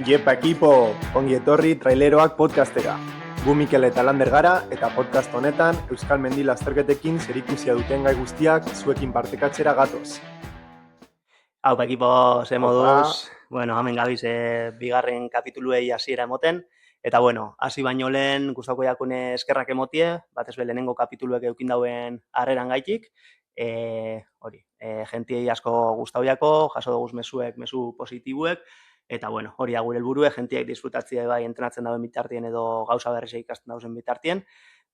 Iepa ekipo, ongi etorri traileroak podcastera. Gu Mikel eta Lander gara eta podcast honetan Euskal Mendi lasterketekin zerikusia duten gai guztiak zuekin partekatzera gatoz. Haupa ekipo, ze moduz, bueno, hemen gabiz bigarren kapituluei hasiera emoten, eta bueno, hasi baino lehen gustauko jakune eskerrak emotie, batez be lehenengo kapituluek eukin dauen harreran gaitik, jentiei asko gustau jako, jaso doguz mezu positibuek, eta bueno, hori da gure helburue, jentiek disfrutatzea bai entrenatzen dauen bitartien edo gauza berrize ikasten dauzen bitartien,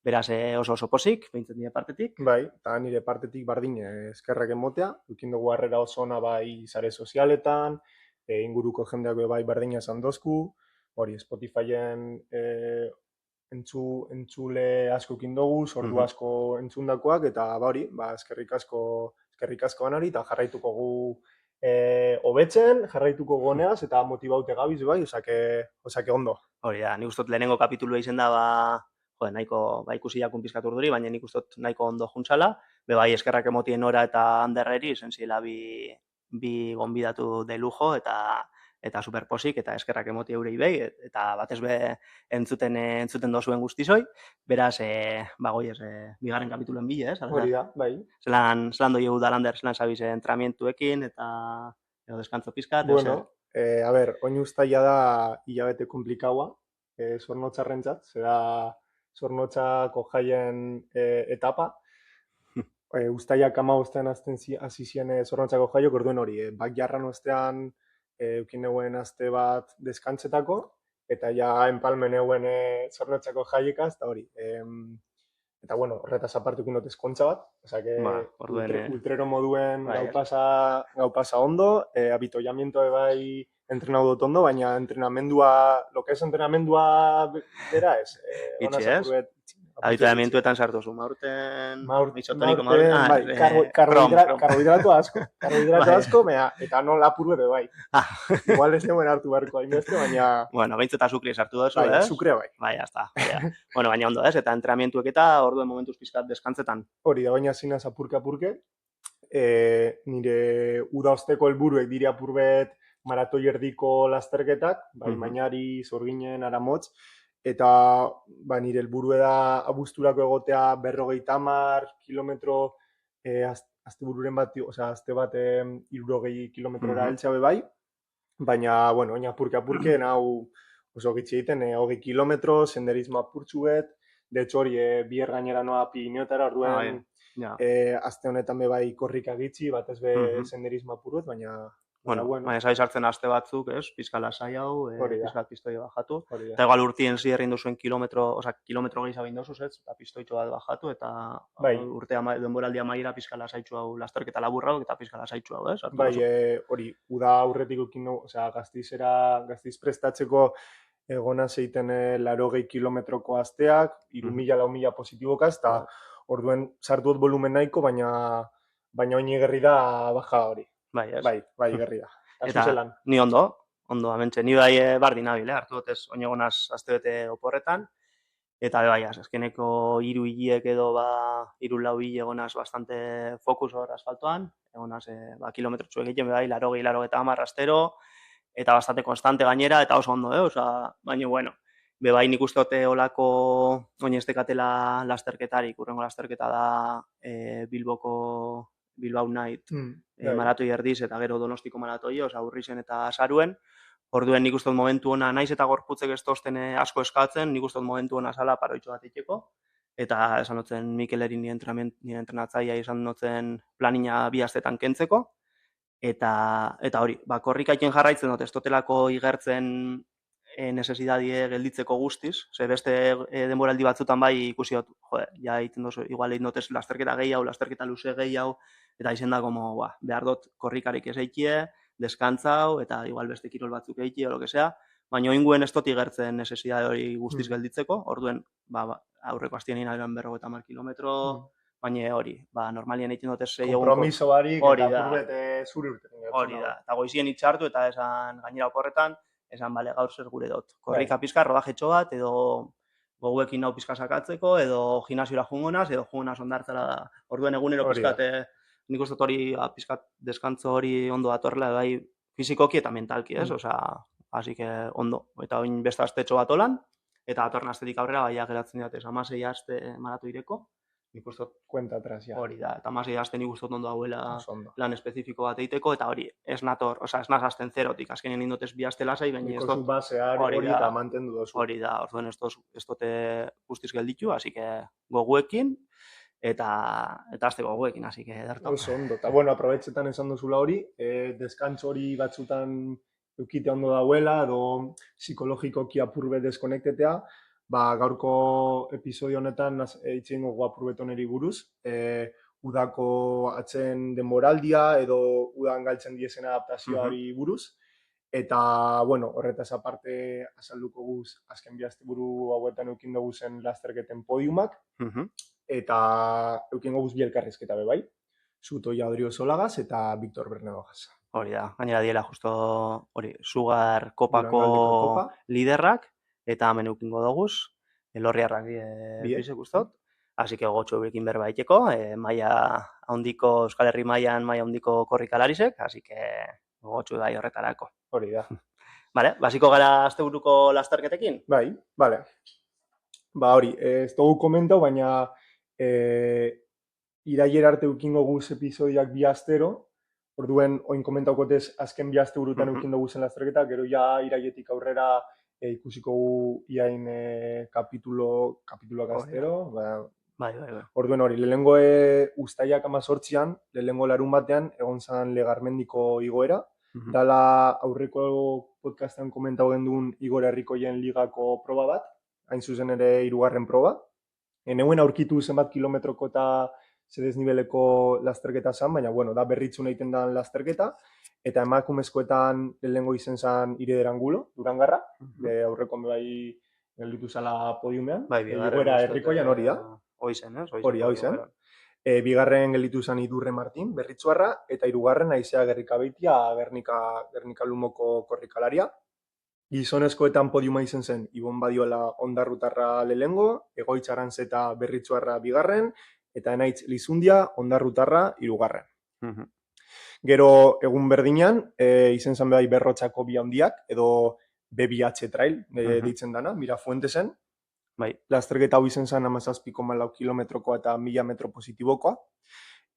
beraz oso posik, behintzen nire partetik. Bai, eta nire partetik bardin eskerrak emotea, dukin dugu harrera oso ona bai sare sozialetan, inguruko jendeak bai berdina esan dozku, hori Spotifyen entzule asko ekin dugu, sortu asko entzundakoak, eta hori, eskerrik asko anari, eta jarraituko gu hobetzen, jarraituko goneaz, eta motibaute gabiz bai, osake ondo. Hori da, nik ustot lehenengo kapitulua izen da, nahiko ikusi jakun pizkat urduri, baina nik ustot nahiko ondo juntzala, bai eskerrak emotien Nora eta Anderreri, izen zila bi gonbidatu de lujo, eta superposik, eta eskerrak emoti eurei behi, eta batez be entzuten dozuen guztizoi, beraz, bigarren kapituluen bile, Hori da, bai. Zelan doi egu da Lander, zelan zabiz entrenamientuekin, eta deskantzo pizkat, bueno, oin ustaia da hilabete komplikaua, zornotzarrentzat, zera zornotzako jaien etapa. Ustaiak 15 hasi ziren zornotzako jaiok, orduen hori, bak jarran ostean eukin neuen aste bat deskantzetako, eta ja enpalmen euen zornotzako jaiekaz, eta hori. Eta bueno, horretaz apartukin dut eskontza bat, osake ultrero moduen gau pasa ondo, abitoiamiento bai entrenau dut ondo, baina entrenamendua, lo que es entrenamendua bera ez. Itxi ez? Abitoiamentuetan sartu zu, maurten... Karbohidratu asko, eta non lapuru ebe bai. Igual ez neuen hartu beharko hainbeste, baina... Bueno, behintzeta azukre sartu dozu, ez? Bai, azukre bai. Bai, jazta. Bueno, baina ondo ez, eta entrenamientuek eta orduen momentuz pizkat deskantzetan. Hori da, baina zinaz apurke. Nire udaosteko helburuek diri apurbet maratoi erdiko lasterketak, bai, mainari, zorginen, aramotz, eta nire helburue da abuzturako egotea 50 kilometro azte bururen bat, azte bat 60 kilometrora heltzea bai, baina, bueno, oin apurke, nau oso gitzi egiten, 20 kilometro, senderismo apurtzuet, de hecho hori, bier gainera noa Pirineotara, orduen, azte honetan bai korrika gitzi, batez be senderismo apurtuet, baina... Bueno, baina zaiz hartzen aste batzuk, ez? Pizkala sai hau, pizkat pistoi bajatu. Eta igual urtien zierrin duzuen kilometro gehiago egin dozuz, ez? Eta pistoitxo bat bajatu, eta urtea denboraldia maiera pizkala saitxu hau, lasterketa laburra hau, eta pizkala saitxu hau, ez? Bai, hori, uda aurretik ekin dugu, gaztiz prestatzeko egona zeiten 80 kilometroko asteak, 3.000-4.000 positibokaz, eta orduen sartu dut volumen nahiko, baina oin egerri da baja hori. Bai, ez? Bai, gerri da. Eta ni ondo, amentxe, ni bai bardin nabil, hartu dut ez oinegonaz astebete oporretan, eta bai, azkeneko 3 hiliek edo 3-4 hile egonaz bastante fokus hor asfaltoan, egonaz kilometrotxu egiten bai, 80 astero, eta bastante konstante gainera, eta oso ondo, baina bueno, bai nik uste dute olako oineztekatela lasterketarik, urrengo lasterketa da Bilbao Night maratoi erdiz eta gero Donostiko maratoi, Urrizen eta Saruen. Orduen nik uste dut momentu ona, naiz eta gorputzek ez tozten asko eskatzen, nik uste dut momentu ona zala paroitxo bat itxeko. Eta esan dutzen Mikeleri nire entrenatzaia izan dutzen planina 2 astetan kentzeko. Eta hori, korrikaiten jarraitzen dut, ez dotelako igertzen nesesidadie gelditzeko guztiz, ze beste denboraldi batzutan bai ikusi dut, ja egiten dozu, igual egin dutez lasterketa gehiago, lasterketa luze gehiago, eta izen da, behar dut korrikarik ez eikie, deskantzau, eta igual beste kirol batzuk eikie, o lo que sea, baina oinguen ez dut igertzen nesesidade hori guztiz gelditzeko, orduen, aurreko astien egin algan 50 kilometro, baina hori, normalien egiten dutez... Kompromiso barik eta purbete zuri urten. Hori da, eta goizien itxartu eta esan gainera oporretan, esan bale gaur zer gure dut. Korrika pizka, rodajetxo bat, edo goguekin nau pizka sakatzeko, edo gimnasiora jungonaz, edo jungonaz ondartzela da. Orduen egunero pizkat, nik uste hori pizkat deskantzo hori ondo datorrela, bai fizikoki eta mentalki, ez? Osa, así que ondo. Eta oin beste astetxo bat olan, eta datorren astetik aurrera baia geratzen diatez 16 aste maratoireko. Nik uste Cuenta atrás, ja. hori da, eta 16 aste nik uste ondo dauela Oso ondo. lan espezifiko bat egiteko, eta hori, ez nator, ez naz hasten zerotik, azkenean indotez 2 aste lasai, baina ez Niko zu basear hori eta mantendu dozu. Hori da, orduan ez dute guztiz gelditu, así que goguekin, eta azte goguekin, así que ederto. Oso ondo, eta bueno, aprobetxetan esan duzula hori, deskantzo hori batzutan eukite ondo dauela, edo psikologikoki apurbe deskonektetea, gaurko episodio honetan eitzen gogu apurbetoneri buruz, udako atzen denboraldia edo udan galtzen diezen adaptazioari buruz, eta, bueno, horretaz aparte azalduko guz, azken bi asteburu hauetan eukin dugu zen lasterketen podiumak, eta eukin goguz bi elkarrizketa be bai, Zutoia Odriosolagaz eta Victor Bernedogaz. Hori da, gainera diela justo hori, Sugar kopako liderrak, eta hemen eukingo doguz, elorriarrak bizek guztot, así que gotxo bekin berba iteko, Euskal Herri mailan maia handiko korrikalarisek, así que gotxo da horretarako. Hori da. Vale, basiko gara asteburuko lasterketekin? Bai, vale. Hori, ez dugu komentau, baina irailer arte eukingo guz episodiak bi astero, orduen oin komentaukotez azken bi asteburutan eukingo guzen lasterketa, gero ja irailetik aurrera ikusiko gu iain kapituloak astero. Bai. Orduen hori, lehenengo uztailak 18an, lehenengo larun batean, egon zan Legarmendiko igoera, dala aurreko podcastean komentau genduen Igor Herrikoien ligako proba bat, hain zuzen ere 3. proba. Neuen aurkitu zenbat kilometroko eta zedesnibeleko lasterketa zan, baina bueno, da berritzun egiten da lasterketa, eta emakumezkoetan lehenengo izen zan Ireder Angulo, Durangarra, aurreko bai gelditu zala podiumean, Igora Herrikoian hori da. Oizen, ez? Oizen. Bigarren gelditu zan Idurre Martin, Berritzuarra, eta 3. Aizea Gerrikabeitia, Gernika Lumoko korrikalaria. Gizonezkoetan podiuma izen zen, Ibon Badiola Ondarrutarra lehenengo, Egoitz Arantzeta Berritzuarra bigarren, eta Enaitz Lizundia Ondarrutarra 3. Gero egun berdinan, izen zen bai Berrotxako bi handiak, edo BBH Trail deitzen dana, Mirafuentesen. Lasterketa hau izen zen 17,4 kilometroko eta 1000 metro positibokoa.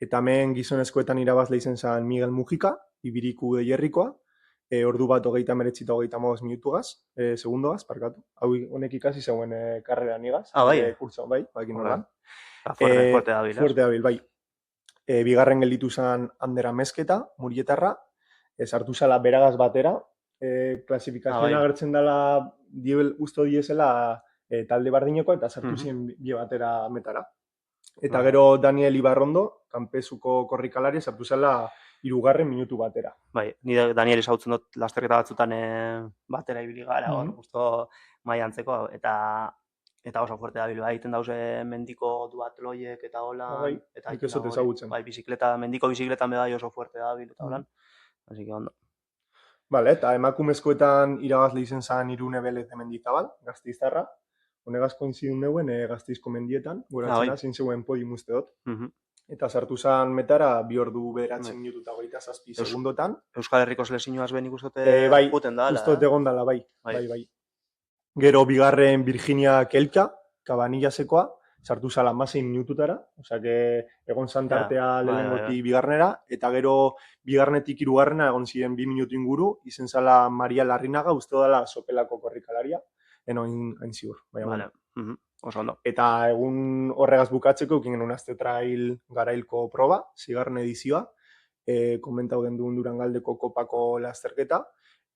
Eta hemen gizonezkoetan irabazle izen zen Miguel Mujika, Ibiriku de Jerrikoa, ordu bat 39 eta 35 minutugaz, segundogaz, parkatu. Hau honek ikasi zegoen karreran igaz. Kurtso, bai, bakin nola. Fuerte dabil, ez? Fuerte dabil, bai. Bigarren gelditu zen Ander Amezketa, Murietarra, sartu zala beragaz batera, klasifikazioa agertzen dela usto diesela talde bardineko eta sartu ziren bi batera metara. Eta gero Daniel Ibarrondo, kanpezuko korrikalari, sartu zela 3. minutu batera. Bai, ni Daniel izautzen dut lasterketa batzutan batera ibili gara, justo maiantzeko, eta oso fuerte dabil, egiten dauze mendiko duatloiek eta hola. Nik ez dut ezagutzen. Bai, mendiko bizikletan bai oso fuerte dabil eta holan, así que ondo. Vale, eta emakumezkoetan irabazle izen zan Irune Belez de Mendizabal, Gasteiztarra. Honegaz koinzidun neuen Gasteizko mendietan, goratzena zein zegoen podium uste dut. Eta sartu zan metara 2 ordu 9 minutu eta 27 segundotan. Euskal Herriko selezioaz ben ikustote guten da. Bai, ustote egon dala, bai. Gero bigarren Virginia Kelka, Kabanillasekoa, sartu zala 16 minututara, osea que egon zan tartea lehenengotik bigarnera, eta gero bigarnetik 3. egon ziren 2 minutu inguru, izen zala Maria Larrinaga, uste dala Sopelako korrikalaria, hain ziur. Oso ondo. Eta egun horregaz bukatzeko, eukin genuen Aste Trail garailko proba, 6. edizioa, komentau genduen Durangaldeko kopako lasterketa,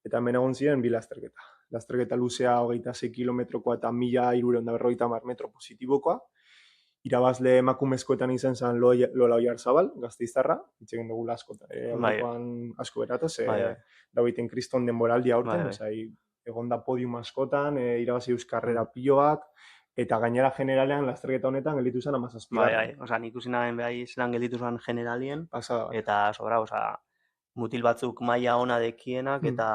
eta hemen egon ziren 2 lasterketa. Lasterketa luzea 26 kilometrokoa eta 1350 metro positibokoa. Irabazle emakumezkoetan izen zen Lola Oiarzabal, Gasteiztarra, itxegen dugu asko beratuz, dagoiten kriston denboraldia aurten, egon da podium askotan, irabazi euskarrera piloak, eta gainera generalean lasterketa honetan gelditu zen 17. Bai, nik usi nahen behai zelan gelditu zen generalien, eta sobra, mutil batzuk maila ona dekienak, eta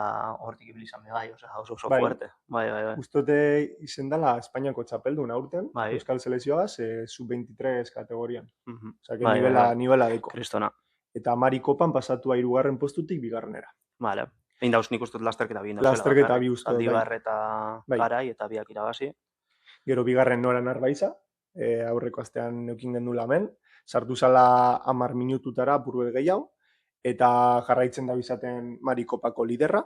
hortik ibilizan behai, oso fuerte. Bai. Ustote izen dela Espainiako txapeldun aurten, Euskal Selezioaz, sub-23 kategorian. Osa, nivela deko. Kristona. Eta Mari Kopan pasatua 3. postutik 2. Vale. Egin dauz nik uste dut lasterketa bi induzela. Lasterketa bi uste dut, Zaldibar eta bai. Garai eta biak irabazi. Gero bigarren Nora Narbaiza, aurreko astean neukin gendula hemen, sartu zala 10 minututara apur bat gehiago, eta jarraitzen da bizaten Marikopako liderra,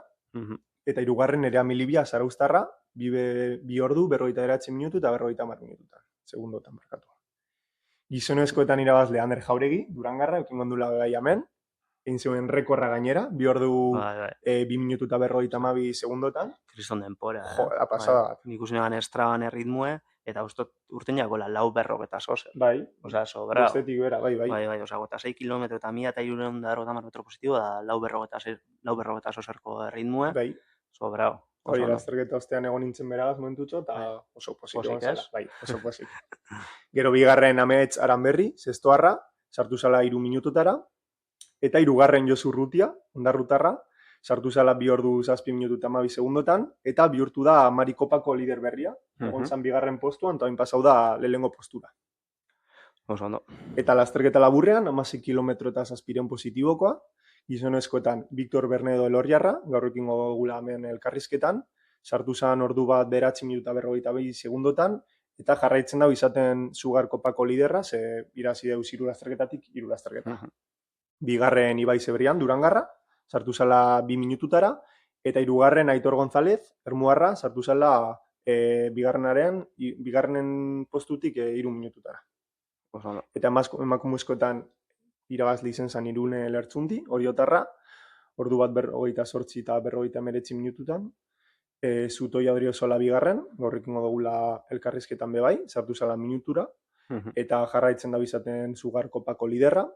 eta hirugarren Nerea Milibia Zarauztarra, bi ordu, 49 minutu eta 50 minututan, segundotan markatu. Gizonezkoetan irabaz Leander Jauregi, Durangarra, eukin gondula gai hemen, egin zuen rekorra gainera, 2 ordu, 2 minutu eta 52 segundotan. Kriston denpora. Jo, da pasada bat. Nik uste negan estraban erritmue, eta urten jakola 4 eta sozer. Bai. Osa, sobra. Bostetik bera, bai. Bai, osa, 6 kilometro eta 1.350 metro positibo, da 4 eta sozerko erritmue. Bai. Sobra. Hori, lasterketa ostean egon nintzen beragaz momentutxo, eta oso posik egon zela. Bai, oso posik. Gero bigarren Amets Aranberri, zestoarra, sartu zala 3 minututara, eta hirugarren Josu Urrutia, Ondarrutarra, sartu zala 2 ordu 7 minutu eta 12 segundotan, eta bihurtu da Marikopako lider berria, egon zan bigarren postuan, eta hain pasau da lehengo postura. Oso ondo. Eta lasterketa laburrean, 16 kilometro eta 700 positibokoa, gizonezkoetan Victor Bernedo Elorriarra, gaur ekingo gula hemen elkarrizketan, sartu zan ordu bat 9 minutu eta 52 segundotan, eta jarraitzen da izaten Sugarkopako liderra, ze irazi deuz 3 lasterketatik 3 lasterketa. Bigarren Ibai Zebrian, Durangarra, sartu zala 2 minututara, eta hirugarren Aitor González, Ermuarra, sartu zala bigarrenen postutik 3 minututara. Eta emakumezkoetan irabazle izen zan Irune Lertxundi, Oriotarra, ordu bat 28 eta 59 minututan, Zutoia Odriozola bigarren, gaur ekingo dugula elkarrizketan bebai, sartu zala minutura, eta jarraitzen da bizaten Sugarkopako liderra,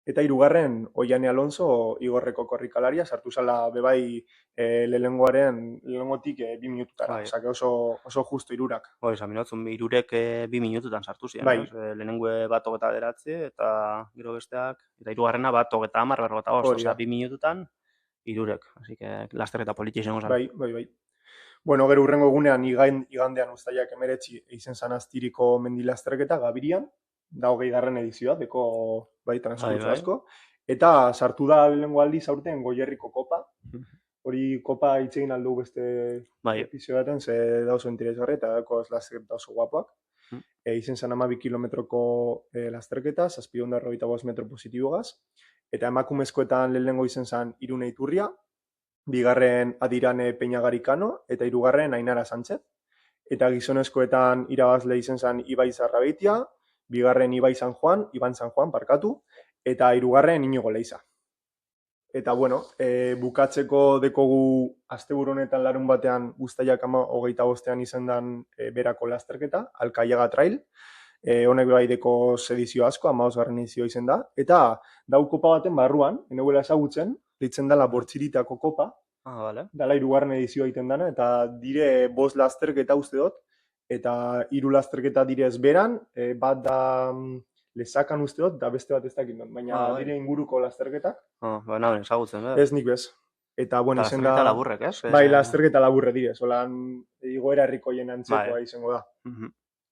eta hirugarren Oiane Alonso Igorreko korrikalaria, sartu zala bebai lehenengotik 2 minututara, osea, oso justo irurak. Esan minotzun, irurek 2 minututan sartu ziren, lehenengue bat 29 eta gero besteak, eta hirugarrena bat 30, 45, osea, 2 minututan irurek, así que lasterketa politxe izango zan. Bai. Bueno, gero urrengo egunean igandean uztailak 19 eizen zan astiriko mendilasterketa Gabirian, da 20. edizioa, deko transkurtso asko, eta sartu da lehenengo aldiz aurten Goierriko kopa, hori kopa itzegin aldu beste epizioaten, ze da oso interesgarri eta dako lasterketa oso guapak. Izen zan 12 kilometroko lasterketa, 745 metro positibogaz, eta emakumezkoetan lehenengo izen zan Irune Iturria, bigarren Adirane Peñagarikano, eta hirugarren Ainara Sánchez. Eta gizonezkoetan irabazle izen zan Ibai Zarrabeitia, bigarren Iban San Juan, parkatu, eta hirugarren Inigo Leiza. Eta, bueno, bukatzeko dekogu asteburu honetan larun batean uztailak 25 izendan berako lasterketa, Alkaiaga Trail, honek bai deko edizio asko, 15. edizio izen da, eta dau kopa baten barruan, eneguela ezagutzen, ditzen dela Bortxiritako kopa, dela 3. edizioa egiten dana, eta dire 5 lasterketa uste dut, eta 3 lasterketa direz beran, bat da Lesakan uste dut, da beste bat ez dakit dut, baina dire inguruko lasterketak. Baina, ezagutzen, Ez nik bez. Eta, bueno, izen da... Lasterketa laburrek, ez? Bai, lasterketa laburre direz, holan igoera herrikoien antzekoa izango da.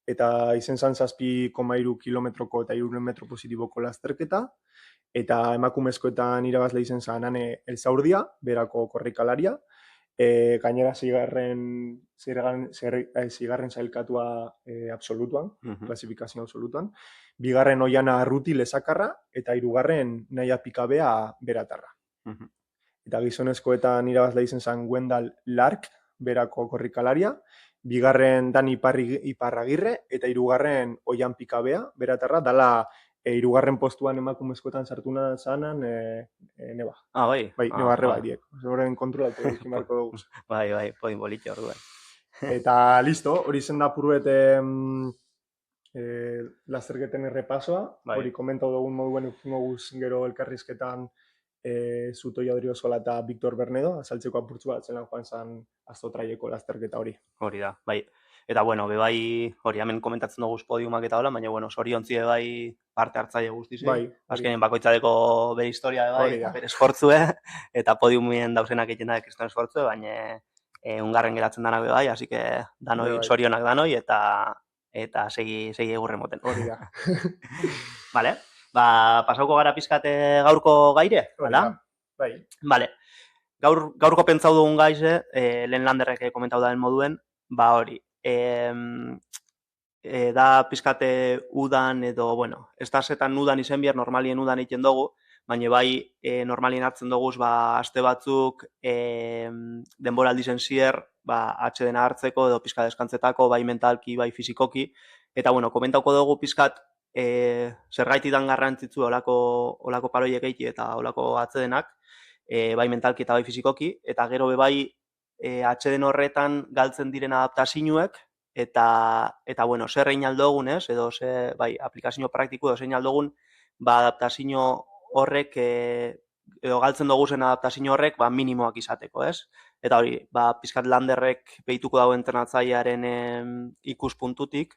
Eta izen zan 7,3 kilometroko eta 3 metro positiboko lasterketa, eta emakumezkoetan irabazle izen zan Ane Elzaurdia, berako korrikalaria, gainera zigarren sailkatua absolutuan, klasifikazio absolutuan, bigarren Oiana Arruti Lesakarra, eta hirugarren Naia Pikabea Beratarra. Eta gizonezkoetan irabazle izen zan Wendal Lark, berako korrikalaria, bigarren Dani Iparragirre, eta hirugarren Oian Pikabea Beratarra, dala hirugarren postuan emakumezkoetan sartuna zanan Neba. Bai? Bai, Neba arreba diek. Horren kontrolatu egin marko dugu. Bai, podin bolitxe orduan. Eta listo, hori zen da puruet lasterketen errepasoa, hori komentau dugun moduen ukingo guz gero elkarrizketan Zutoia Odriozola eta Victor Bernedo, azaltzeko apurtzu bat zelan joan zan Azotraieko lasterketa hori. Hori da, bai. Eta, bueno, bebai, hori hemen komentatzen dugu podiumak eta hola, baina, bueno, zoriontzi bebai parte hartzaile guztizei. Bai. Azkenean bakoitzadeko bere historia bebai, bere esfortzue, eta podiumien dauzenak egiten da kriston esfortzue, baina ungarren geratzen danak bebai, así que danoi, zorionak danoi, eta segi egurren moten. Hori da. Vale, pasauko gara pizkate gaurko gaire, hala? Bai. Vale. gaurko pentsau dugun gaize, lehen landerrek komentau da den moduen, ba hori, da pizkate udan edo, bueno, estasetan udan izen behar, normalien udan egiten dugu, baina bai normalien hartzen dugu, ba, aste batzuk denboraldi zen zier, ba, atxedena hartzeko edo pizka deskantzetako, bai mentalki, bai fizikoki, eta, bueno, komentauko dugu pizkat zergaitidan garrantzitzu olako paroiek eiti eta olako atzedenak, bai mentalki eta bai fizikoki, eta gero bai atxeden horretan galtzen diren adaptazioek, eta bueno, zer egin aldogun, ez? Edo bai, aplikazio praktiko edo zein aldogun, ba, adaptazio horrek, edo galtzen dugu zen adaptazio horrek, ba, minimoak izateko, ez? Eta hori, ba, pizkat landerrek behituko dago entrenatzailearen ikuspuntutik,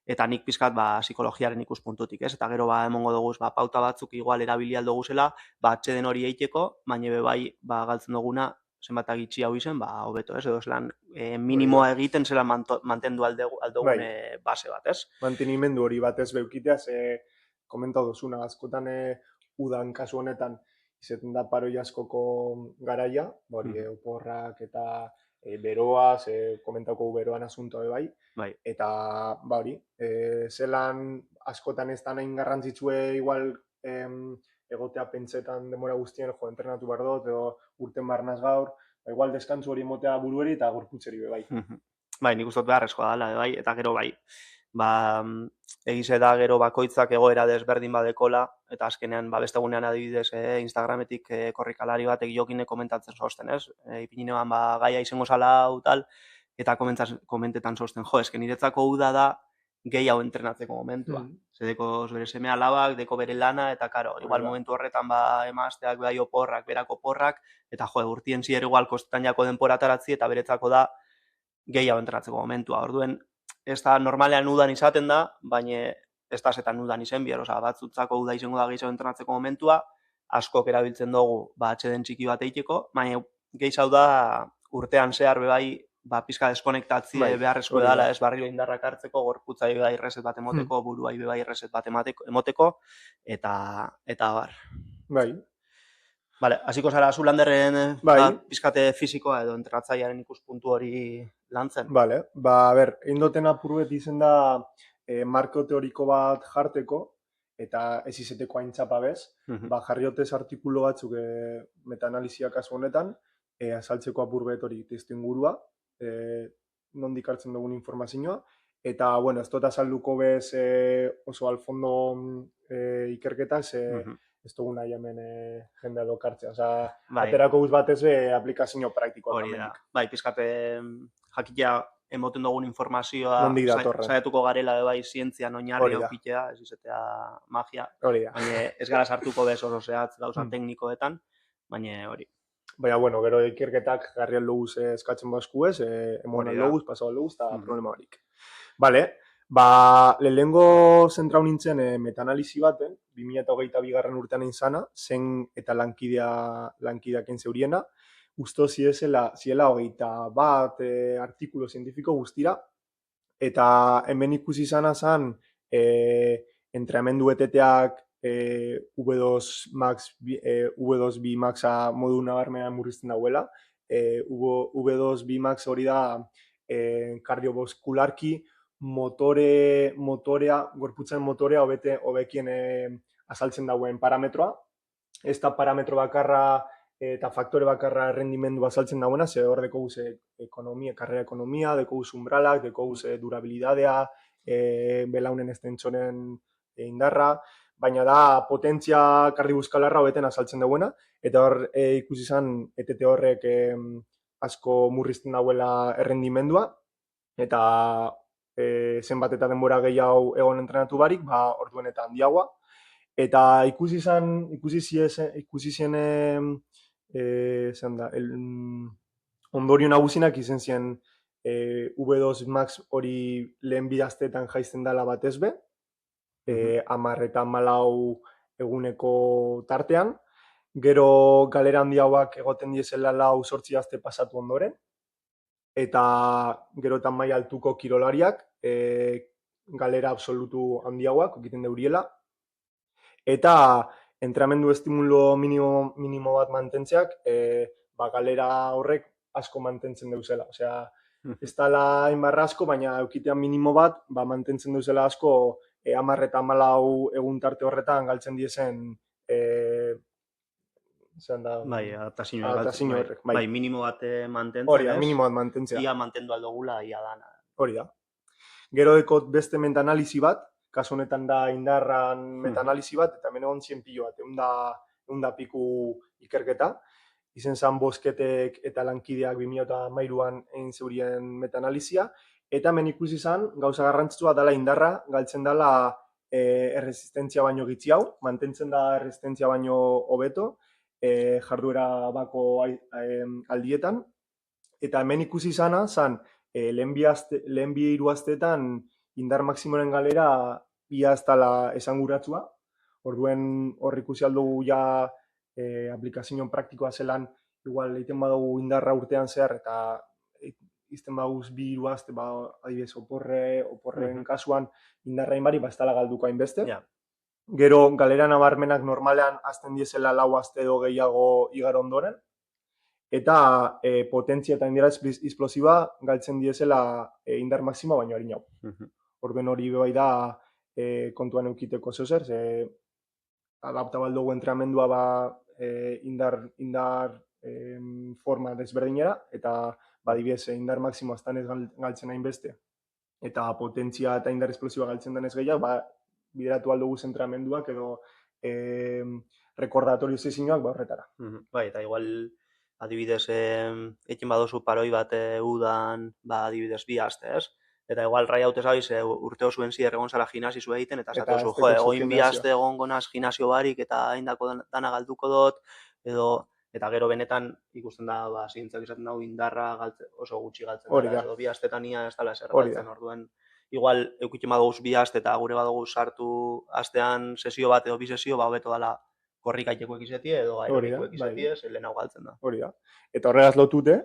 eta nik pizkat, ba, psikologiaren ikuspuntutik, ez? Eta gero, ba, emongo dugu, ba, pauta batzuk igual erabili aldo guzela, ba, atxeden hori eiteko, baina bai, ba, galtzen duguna, zenbat agitxi hau izen, ba, hobeto, ez? Edo zelan minimoa egiten zelan mantendu aldogun base bat, ez? Mantenimendu hori batez beukitea, komentau dozuna, askotan udan kasu honetan izaten da paroi askoko garaia, hori oporrak eta beroa, komentauko beroan asuntoa bai, eta ba hori, zelan askotan ez da nahin garrantzitsue igual egotea pentsetan demora guztien, entrenatu behar dut, edo urten barnaz gaur, igual deskantzu hori motea burueri eta gorputzeri bai. Bai, nik uste dut beharrezkoa dela, bai, eta gero bai, ba, egize da gero bakoitzak egoera desberdin badekola, eta azkenean, ba, beste gunean adibidez, Instagrametik korrikalari batek jokine komentatzen zosten, ez? Ipinean, ba, gaia izango zala hau tal, eta komentetan zosten, jo, eske niretzako uda da gehiago entrenatzeko momentua. Deko bere seme alabak, deko bere lana, eta karo, igual momentu horretan, ba, emazteak, bai oporrak, berako oporrak, eta jo, urtien zier igual kostetan jako denpora taratzi, eta beretzako da gehiago entrenatzeko momentua. Orduen, ez da normalean udan izaten da, baina ez da zetan udan izen bihar, oza, batzutzako uda izango da gehiago entrenatzeko momentua, askok erabiltzen dugu, ba, atxeden txiki bat eiteko, baina gehiago da urtean zehar bebai, ba, pizka deskonektatzie beharrezko edala, ez barrio indarrak hartzeko, gorputzai bebai reset bat emoteko, buruai bebai reset bat emoteko, eta bar. Bai. Vale, hasiko zara zu landerren pizkate fisikoa edo entrenatzailearen ikuspuntu hori lantzen. Vale, ba, indoten apurbet izen da marko teoriko bat jarteko, eta ez izeteko aintzapa bez, ba, jarriotez artikulo batzuk meta-analizia kasu honetan, azaltzeko apurbet hori testu ingurua, nondik hartzen dugun informazioa, eta, bueno, ez dut azalduko bez oso alfondo ikerketa, ez dugu nahi hemen jendea dokartzea. Osa, aterako guz batez aplikazio praktikoa. Hori da. Bai, pizkate jakitea emoten dugun informazioa saiatuko garela bai zientzian oinarri eukitea, ez izatea magia. Hori da. Baina ez gara sartuko bez oso zehatz gauza teknikoetan, baina hori. Baina, bueno, gero ikerketak garrian loguz eskatzen bazku ez, emonan loguz, pasau loguz, eta problema horik. Bale, ba, lehengo zentrau nintzen meta-analizi baten, 2022 urtean izana, zen eta lankideak entzeuriena, usto ziela 21 artikulo zientifiko guztira, eta hemen ikusi izana zen entrenamendu eteteak V2 Maxa modu nabarmean murrizten dauela. V2 Max hori da kardioboskularki gorputzen motorea hobekien azaltzen dauen parametroa. Ez da parametro bakarra eta faktore bakarra errendimendu azaltzen dauena, ze hor deko guze karrera ekonomia, deko guz umbralak, deko guze durabilidadea, belaunen estentsonen indarra, baina da potentzia kardiobuskularra hobeten azaltzen dauena, eta hor ikusi izan etete horrek asko murrizten dauela errendimendua, eta zenbat eta denbora gehiago egon entrenatu barik, ba orduen eta handiagoa. Eta ikusi zien ondorio nagusinak izen zien V2 Max hori lehen bidazteetan jaizten dela batez be, 10 eta 14 eguneko tartean, gero galera handiagoak egoten diezela 4-8 aste pasatu ondoren, eta gero eta maila altuko kirolariak galera absolutu handiagoak egiten deuriela, eta entrenamendu estimulo minimo bat mantentzeak galera horrek asko mantentzen deuzela. Osea, ez dala inbarra asko, baina eukitean minimo bat, mantentzen deuzela asko 10 eta 14 egun tarte horretan galtzen diezen Bai, adaptazio horrek. Bai, minimo bat mantentzen, hori da, minimo bat mantentzea. Ia mantendu aldogula, ia dana. Hori da. Gero dekot beste meta-analisi bat, kasu honetan da indarran meta-analisi bat, eta hemen egon zien pilo bat, egun da piku ikerketa. Izen zan bosketek eta lankideak 2013an egin zeurien meta-analisia, eta hemen ikusi zan, gauza garrantzitsua dela indarra, galtzen dela erresistentzia baino gitzi hau, mantentzen da erresistentzia baino hobeto, jarduera bako aldietan, eta hemen ikusi zana, lehen bi 3 asteetan indar maksimoren galera ia ez dela esanguratsua. Orduen hor ikusi aldugu ja aplikazio praktikoa zelan, igual egiten badugu indarra urtean zehar, eta izten baduguz 2-3 aste, adibidez oporren kasuan indarra inbari, ez dela galduko hainbeste. Gero galera nabarmenak normalean azten diezela 4 aste edo gehiago igaro ondoren, eta potentzia eta indar esplosiba galtzen diezela indar maksima baino harinau. Orduen hori bai da kontuan eukiteko zeozer, adapta baldugu entrenamendua indar forma desberdinera, eta adibidez indar maksimo aztan ez galtzen hainbeste, eta potentzia eta indar esplosiba galtzen denez gehiago, bideratu aldugu entrenamenduak edo rekordatorio sesiñoak horretara. Bai, eta igual adibidez, egin baduzu paroi bat udan, adibidez 2 aste, ez? Eta igual rai haute zabiz, urte osuen zier egon zara gimnasio egiten, eta esatuzu, oin 2 aste egon gonaz gimnasio barik, eta haindako dana galduko dut, eta gero benetan ikusten da, zientzak izaten dago indarra oso gutxi galtzen dara, edo 2 astetan ia ez dala ezer galtzen, orduen. Igual, eukitzen baduguz 2 aste eta gure baduguz sartu astean sesio bat edo 2 sesio, hobeto dala korrikaiteko ekizetie edo aerobiko ekizetie, lehen hau galtzen da. Hori da. Eta horregaz lotute,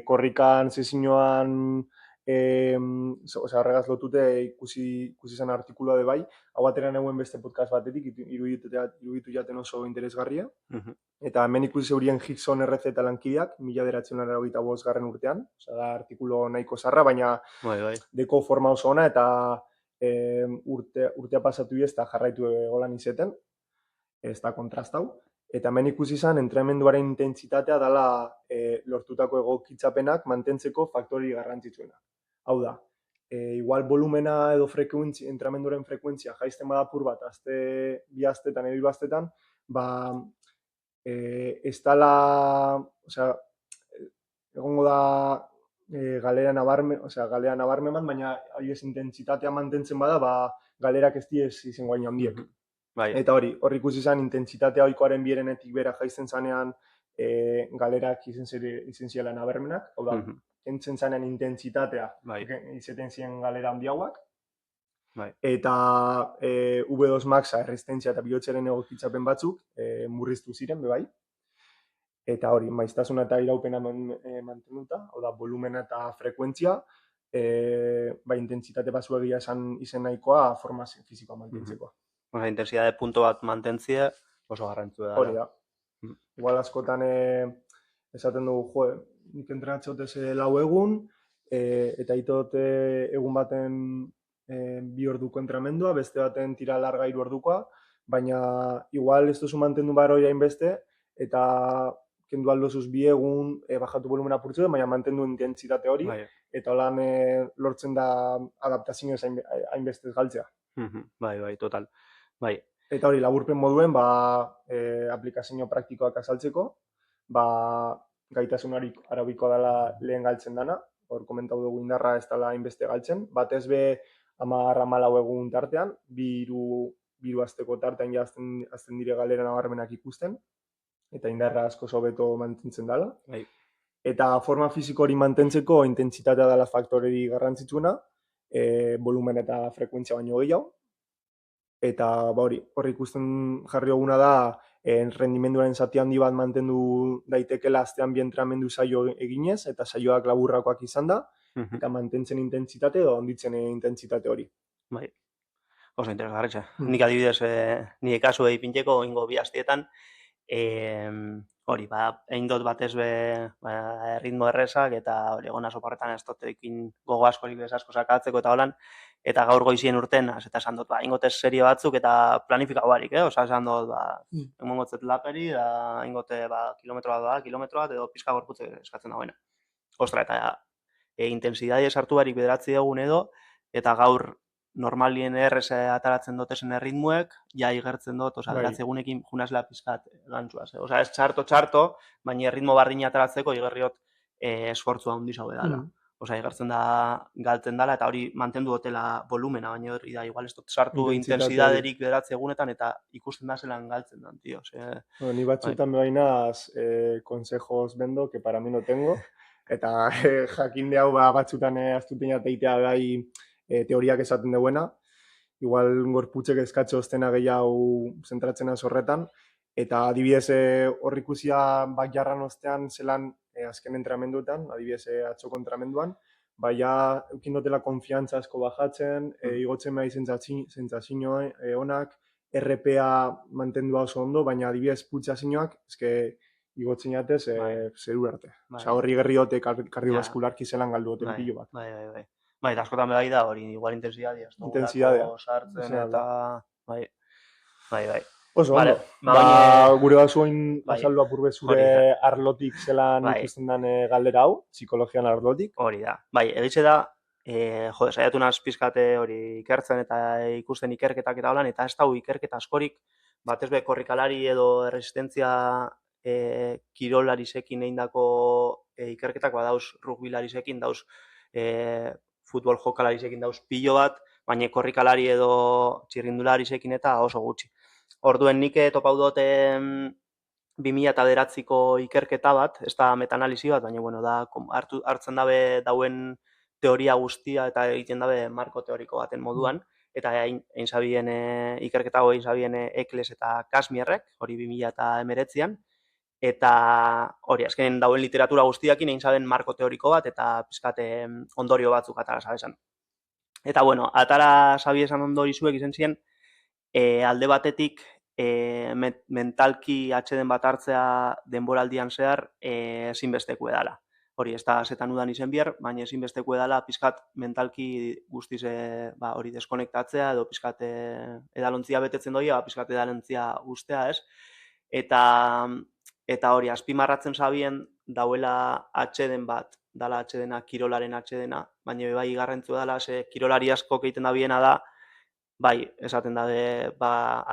korrikan sesioan, horregaz lotute ikusi zen artikulua de bai, hau bateran eguen beste podcast batetik, iruditu jaten oso interesgarria. Eta hemen ikusi zeurien Hickson RZ eta lankideak, 1985 urtean, da artikulo nahiko zarra, baina deko forma oso ona, eta urtea pasatu eta jarraitu golan izeten, ez da kontrastau. Eta hemen ikusi zen, entrenamenduaren intentsitatea dela lortutako egokitzapenak mantentzeko faktori garrantzitsuena. Hau da, igual volumena edo entrenamenduaren frekuentzia jaizten badapur bat, 2 astetan edo 3 astetan, ez dela, egongo da galera nabarmen, baina intentsitatea mantentzen bada, galerak ez diez izango hain handiek. Eta hori ikusi zen, intentsitate ohikoaren bierenetik bera jaizten zanean galerak izen ziela nabarmenak, hau da, entzen zanean intentsitatea izeten ziren galera handiagoak, eta V2 maxa, erresistentzia eta bihotzaren egokitzapen batzuk murriztu ziren, bebai. Eta hori, maiztasuna eta iraupena mantenuta, hau da, volumena eta frekuentzia, intentsitate batzu egia izen nahikoa formazio fizikoa mantentzeko. Intensitate punto bat mantentzia oso garrantzua da. Hori da. Igual askotan esaten dugu, nik entrenatxote 4 egun, eta itot egun baten 2 orduko entrenamendua, beste baten tira larga 3 ordukoa, baina igual ez duzu mantendu baroia inbeste, eta kendu aldozuz 2 egun bajatu volumena purtzu, baina mantendu intentsitate hori, eta holan lortzen da adaptazioa hainbestez galtzea. Bai, total. Bai. Eta hori, laburpen moduen, aplikazio praktikoak azaltzeko, gaitasun arabiko dela lehen galtzen dana, hor komentau dugu indarra ez dela hainbeste galtzen, batez be 10-14 egun tartean, 2 asteko tartean ja azten dire galera nabarmenak ikusten, eta indarra asko hobeto mantentzen dela. Eta forma fisiko hori mantentzeko intentsitatea dela faktoreri garrantzitsuena, volumen eta frekuentzia baino gehiago. Eta hori ikusten jarri eguna da, rendimenduaren zati handi bat mantendu daitekela astean bi entrenamendu saio eginez, eta saioak laburrakoak izan da, eta mantentzen intentsitate edo onditzen intentsitate hori. Bai, oso interesgarritza. Nik adibidez, nire kasu egipinteko, ingo 2 asteetan, Hori, egin dut batez be ritmo errezak eta hori egona soporretan ez dotekin gogo askorik bez asko sakatzeko eta holan, eta gaur goizien urten, eta esan dut, ingote serie batzuk eta planifikau barik, Osa, esan dut, emongotzet laperi, da ingote kilometro bat, edo pizka gorputze eskatzen dagoena. Ostra, eta intensidade sartu barik bederatzi egun edo, eta gaur normalien errez ataratzen dutesen erritmuek, ja igertzen dut, bederatzi egunekin junazela pizkat gantzuaz. Osa, ez txarto, baina erritmo bardina ataratzeko igerriot esfortzua handiz hau edala. Osa, igertzen da galtzen dela, eta hori mantendu dutela volumena, baina hori da, igual ez dut sartu intensidaderik bederatzi egunetan, eta ikusten da zelan galtzen da, tío. Ni batzutan behainaz consejos vendo, que para mí no tengo, eta jakinde hau batzutan aztuten jateitea bai teoriak esaten duena, igual gorputzek eskatze ostena gehiago zentratzen horretan, eta adibidez hor ikusia bak jarran ostean zelan azken entramenduetan, adibidez atzoko entramenduan, baina eukin dutela konfiantza asko bajatzen, igotzen beha zentzazio onak, RPA mantendua oso ondo, baina adibidez pultsazioak, eske igotzen jatez zeru arte. Osa horri gerriote kardiovaskularki zelan galdu duten pilo bat. Bai, eta askotan beha da hori, igual intensidadea. Intensidadea. Sartzen eta... Bai. Oso, ondo. Gure bazuin azaldu apurbe zure arlotik zelan ikusten den galdera hau, psikologian arlotik. Hori da. Bai, egitze da, saiatu naz pizkate hori ikertzen eta ikusten ikerketak eta holan, eta ez dago ikerketa askorik, batez be korrikalari edo resistentzia kirolarisekin eindako ikerketak, dauz rugbilarisekin, dauz futbol jokalarisekin dauz pilo bat, baina korrikalari edo txirrindularisekin eta oso gutxi. Orduen nik topau dut 2009ko ikerketa bat, ez da metanalizi bat, baina da hartzen dabe dauen teoria guztia eta egiten dabe marko teoriko baten moduan, eta egin zabien ikerketa hori egin zabien Ekles eta Kasmierrek, hori 2019an, eta hori, azken dauen literatura guztiakin egin zaben marko teoriko bat, eta pizkate ondorio batzuk atara zabezan. Eta bueno, atara zabiesan ondorizuek izen ziren, alde batetik mentalki atxeden bat hartzea denboraldian zehar ezinbesteku edala. Hori, ez da zetan udan izen bier, baina ezinbesteku edala pizkat mentalki guztiz hori deskonektatzea, edo pizkat edalontzia betetzen doia, pizkat edalontzia ustea, ez? Eta hori, azpimarratzen zabien dauela atxeden bat, dala atxedena, kirolaren atxedena, baina bai garrantzua dela, kirolari asko egiten da biena da, bai, esaten da,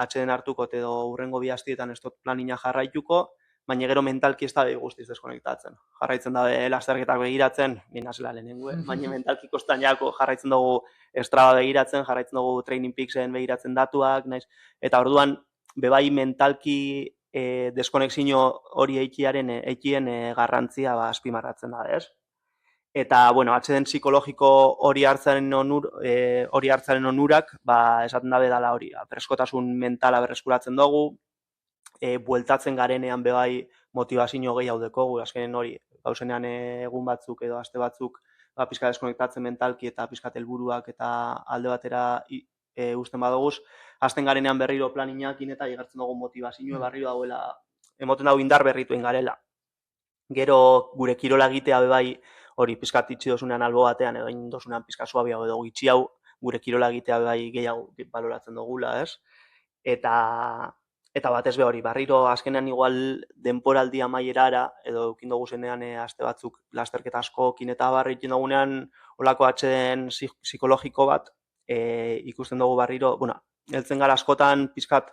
atxeden hartuko edo urrengo bi hastietan ez dut planina jarraituko, baina gero mentalki ez da guztiz deskonektatzen. Jarraitzen da lasterketak begiratzen, nina zela lehenengo, baina mentalki kostan jako jarraitzen dugu Strava begiratzen, jarraitzen dugu Training Peaksen begiratzen datuak, eta orduan, bebai mentalki deskonexio hori eikien garrantzia azpimarratzen da, ez? Eta, bueno, atxeden psikologiko hori hartzaren onurak, esaten dabe dala hori, berezkotasun mentala berreskuratzen dugu, bueltatzen garenean bebai motivazio gehiago dekogu, azkenen hori, gauzenean egun batzuk edo aste batzuk, pizka deskonektatzen mentalki eta pizkat helburuak eta alde batera usten badoguz, hasten garenean berriro planinakin eta igartzen dugu motivazio berriro dauela, emoten dago indar berrituen garela. Gero gure kirola egitea bebai, hori pizkat itxi dozunean albo batean, edo egin dozunean pizka suabiago edo gitxi hau, gure kirola egitea bebai gehiago baloratzen dugula, ez? Eta batez be hori, barriro azkenean igual denporaldi amaierara, edo eukin dugu zenean aste batzuk lasterketa askokin eta barri egin dugunean, holako atxeden psikologiko bat, ikusten dugu barriro, bueno, heltzen gara askotan pizkat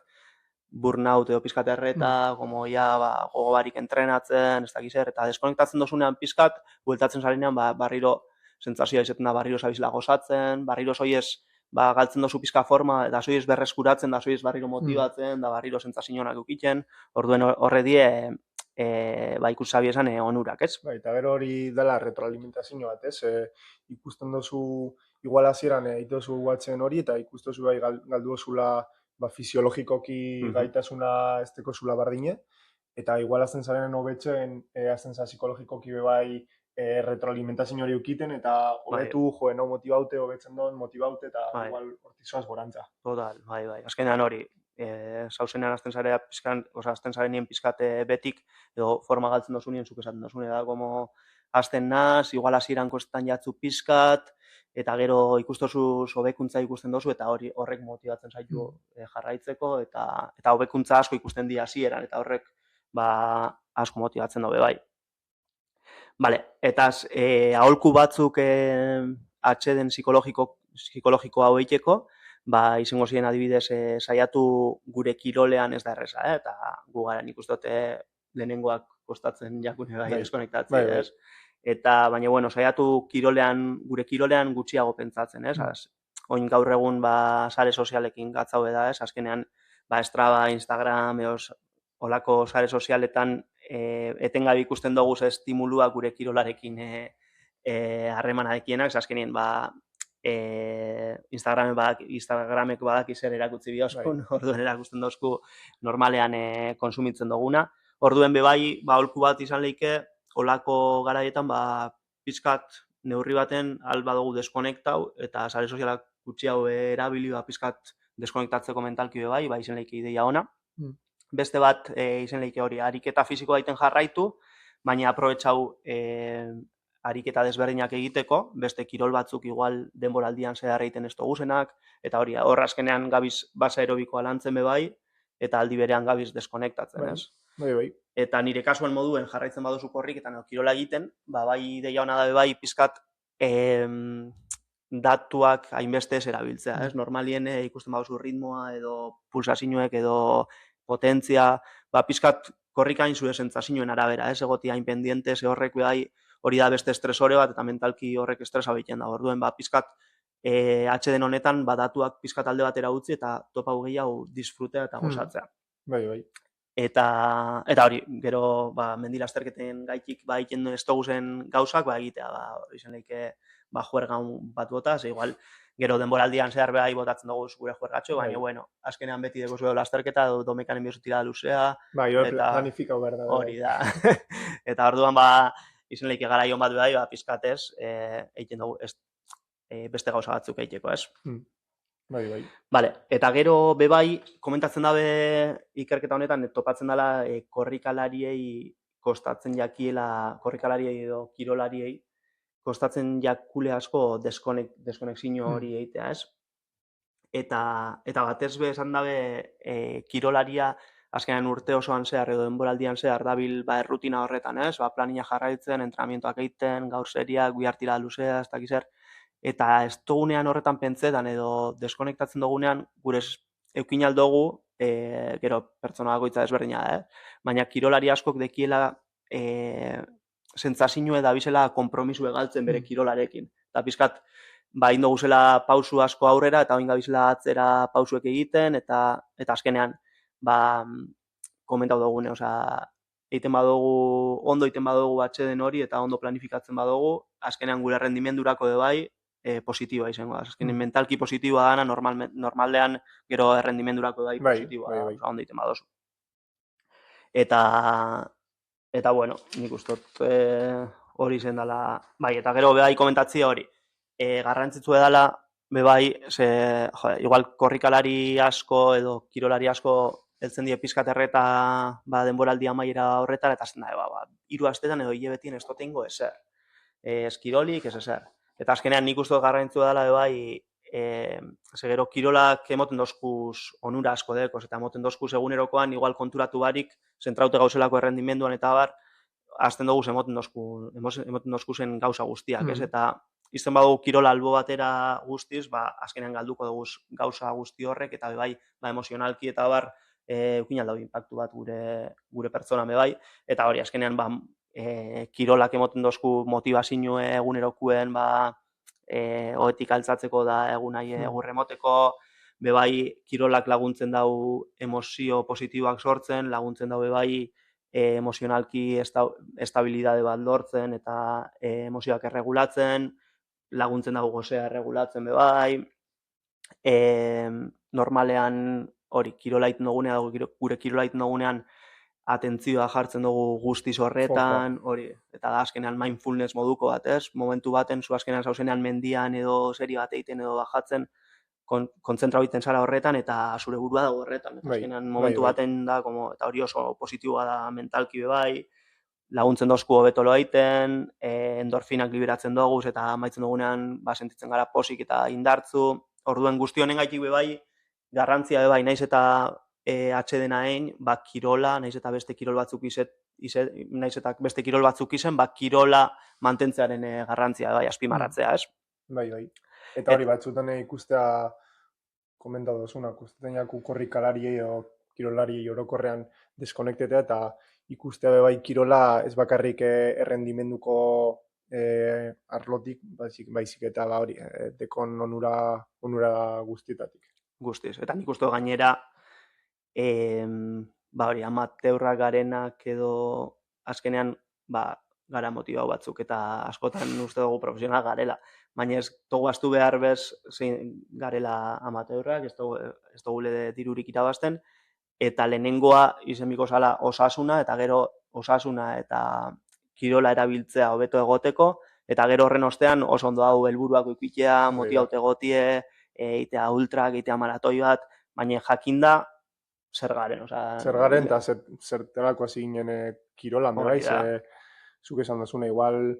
burnout edo pizkat erreta, como gogo barik entrenatzen, ez dakiz eta deskonektatzen dozunean pizkat, bueltatzen zarenean barriro sentsazioa izaten da barriro zabizela gozatzen, barriro soiez galtzen dozu pizka forma, eta soiez berreskuratzen, da soiez barriro motibatzen, da barriro sentsazioak eukitzen, orduen horre die ikus zabiesan onurak, ez? Eta gero hori dela retroalimentazio bat, ez? Ikusten dozu, igual hasieran egitezu guatzen hori, eta ikusten dozu galdu dozula fisiologikoki gaitasuna ez teko zula bardine, eta igual azten zaren hobetzen, azten za psikologikoki bebai retroalimentazio hori eukiten, eta hobetu, motibaute, hobetzen don, motibaute, eta igual hortizoaz borantza. Total, bai. Azkenean hori, zauzenean azten zarenien pizkate betik, edo forma galtzen dozunien, zuk esaten dozune da, como azten naz, igual hasieran kostan jatzu pizkat, eta gero ikustozu hobekuntza ikusten dozu, eta horrek motibatzen zaitu jarraitzeko, eta hobekuntza asko ikusten dira hasieran, eta horrek asko motibatzen dabe bai. Vale, eta aholku batzuk atxeden psikologiko hau eiteko, izango ziren adibidez saiatu gure kirolean ez da erreza, eta gu gara nik uste dute lehenengoak kostatzen jakune bai deskonektatzen, ez? Eta, baina, bueno, saiatu gure kirolean gutxiago pentsatzen, ez? Oin gaur egun sare sozialekin gatzaude da, ez? Azkenean, Strava, Instagram, olako sare sozialetan etengabe ikusten dugu estimulua gure kirolarekin harremanarekienak, azkenean, Instagramek badaki zer erakutzi bioskun, orduen erakusten dozku normalean konsumitzen duguna. Orduen bebai, aholku bat izan leike, olako garaietan, pizkat neurri baten alba dugu deskonektau, eta sare sozialak gutxiago erabili pizkat deskonektatzeko mentalki bebai, izan leike ideia ona. Beste bat izan leike hori, ariketa fisiko daiten jarraitu, baina aprobetxau ariketa desberdinak egiteko, beste kirol batzuk igual denboraldian zehar egiten ez duguzenak, eta hori, hor azkenean gabiz basa aerobikoa lantzen bebai, eta aldi berean gabiz deskonektatzen, ez? Bai. Eta nire kasuen moduen jarraitzen baduzu korrik eta kirola egiten, bai ideia hona da bebai pizkat datuak hainbeste ez erabiltzea, ez? Normalien ikusten baduzu ritmoa edo pulsazioek edo potentzia, pizkat korrikain zure sentsazioen arabera, ez egotia hain pendiente, horrek bebai hori da beste estresore bat, eta mentalki horrek estresa behiten da. Orduen, pizkat atxeden honetan, datuak pizkat alde batera utzi, eta topa gehiago disfrutea eta gozatzea. Bai. Eta hori, gero mendilasterketen gaitik egiten ez duguzen gauzak, egitea, izan leike juergaun bat botaz, igual, gero denboraldian zehar behar botatzen dugu gure juergatxo, baina, bueno, azkenean beti dugu zuen lasterketa, domekanen biozu tira luzea. Bai, hori planifikau behar da. Hori da. Eta orduan, izan leike garaion bat behar, pizkatez, egiten dugu beste gauza batzuk egiteko, ez? Bai. Vale, eta gero bebai, komentatzen dabe ikerketa honetan, topatzen dela korrikalariei kostatzen jakiela, korrikalariei edo kirolariei, kostatzen jakule asko deskonexio hori egitea, ez? Eta batez be esan dabe kirolaria azkenean urte osoan zehar edo denboraldian zehar dabil errutina horretan, ez? Planina jarraitzen, entrenamientoak egiten, gaur seriak, bihar tira luzea, ez dakiz zer. Eta ez dugunean horretan pentsetan edo deskonektatzen dugunean, gure eukin aldugu, gero pertsona bakoitza desberdina da, baina kirolari askok dekiela sentsazio da bizela konpromisu egaltzen bere kirolarekin. Eta pizkat, indogu zela pausu asko aurrera, eta oin gabizela atzera pausuek egiten, eta azkenean, komentau dugune, ondo egiten badugu atxeden hori, eta ondo planifikatzen badugu, azkenean gure rendimendurako bai, positiboa izango da. Azkenean mentalki positiboa dana, normaldean gero rendimendurako bai positiboa, ondo egiten baduzu. Eta bueno, nik ustot hori zen dela, eta gero bai komentatzia hori, garrantzitzu edala, bai, igual korrikalari asko edo kirolari asko heltzen die pizkaterreta denboraldi amaiera horretara, eta zen da, 3 astetan edo hilabetien ez dotengo ezer. Ez kirolik, ez ezer. Eta azkenean nik uste garrantzitzu dela bai, gero kirolak emoten dozkuz onura asko dekoz, eta emoten dozkuz egunerokoan igual konturatu barik, zentraute gauzelako errendimenduan eta bar, azten dugu emoten dozkuzen gauza guztiak, ez? Eta izten badugu kirola albo batera guztiz, azkenean galduko dugu gauza guzti horrek, eta bai, emozionalki eta bar, eukin aldau impactu bat gure pertsona bai, eta hori azkenean kirolak emoten dozku motivazio egunerokuen oetik altzatzeko da egunai egurre moteko, bebai kirolak laguntzen dau emozio positiboak sortzen, laguntzen dau bebai emozionalki estabilidade bat lortzen eta emozioak erregulatzen, laguntzen dago gozea erregulatzen bebai, normalean hori kirola egiten dugunean, gure kirola egiten dugunean atentzioa jartzen dugu guztiz horretan, hori, eta da azkenean mindfulness moduko bat, ez? Momentu baten, zu azkenean zauzenean mendian edo seri bat egiten edo bajatzen, kontzentratu egiten zara horretan, eta zure burua dago horretan. Eta azkenean momentu baten da, eta hori oso positiboa da mentalki bai, laguntzen dozku hobeto lo egiten, endorfinak liberatzen doguz, eta amaitzen dugunean sentitzen gara posik eta indartzu. Orduen guzti honen gaitik bai, garrantzia bai, naiz eta atxedena egin, kirola, naiz eta beste kirol batzuk naiz eta beste kirol batzuk izen, kirola mantentzearen garrantzia bai, azpimarratzea, ez? Bai. Eta hori batzutan ikustea, komentatu dozuna, ikusten jaku korrikalariei o kirolariei orokorrean deskonektetea, eta ikustea bai kirola ez bakarrik errendimenduko arlotik, baizik eta hori, dekon onura guztietatik. Guztiz, eta nik uste gainera, hori, amateurrak garenak edo azkenean, gara motibau batzuk, eta askotan uste dugu profesional garela. Baina ez dugu astu behar bez garela amateurrak, ez dugu dirurik irabazten, eta lehenengoa izenbiko zala osasuna, eta gero osasuna eta kirola erabiltzea hobeto egoteko, eta gero horren ostean oso ondo hau helburuak ikitea, motibaute egotie, eitea ultrak, eitea maratoi bat, baina jakinda zer garen. Zer garen, eta zertelako hasi ginen kirolan, bebai, zuk esan dazuna, igual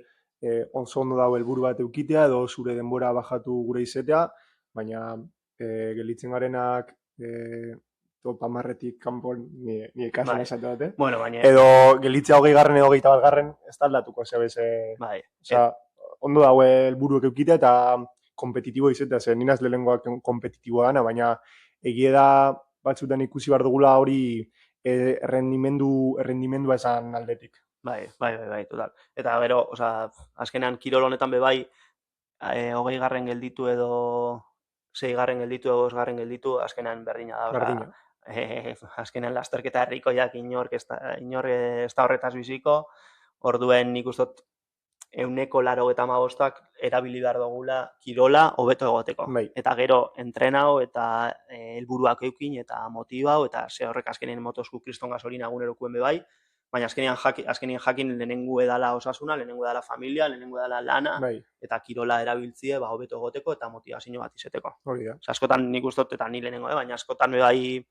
oso ondo dago helburu bat eukitea, edo zure denbora bajatu gure izetea, baina gelitzen garenak topamarretik kanpon ni ikasen esate dute. Bueno, baina... Edo gelitzea 20. edo 21. ez taldatuko, zebez. Ondo dago helburuak eukitea eta kompetitibo izetea, zer ninaz lehengoak kompetitiboa gana, baina egie da batzutan ikusi behar dugula hori errendimendua esan aldetik. Bai, total. Eta gero, azkenean kirol honetan bai, 20. gelditu edo 6. gelditu edo 5. gelditu, azkenean berdina da. Berdina. Azkenean lasterketa herrikoiak inork ez da horretaz biziko, orduen nik ustot 185 erabili behar dugula kirola hobeto egoteko. Eta gero entrenau eta helburuak eukin eta motibau, eta ze horrek azkenean motosku kriston gasolina egunerokuen bai, baina azkenean jakin lehenengo edala osasuna, lehenengo edala familia, lehenengo edala lana, eta kirola erabiltzie hobeto egoteko eta motivazio bat izeteko. Askotan nik ustot eta ni lehenengo, baina askotan bai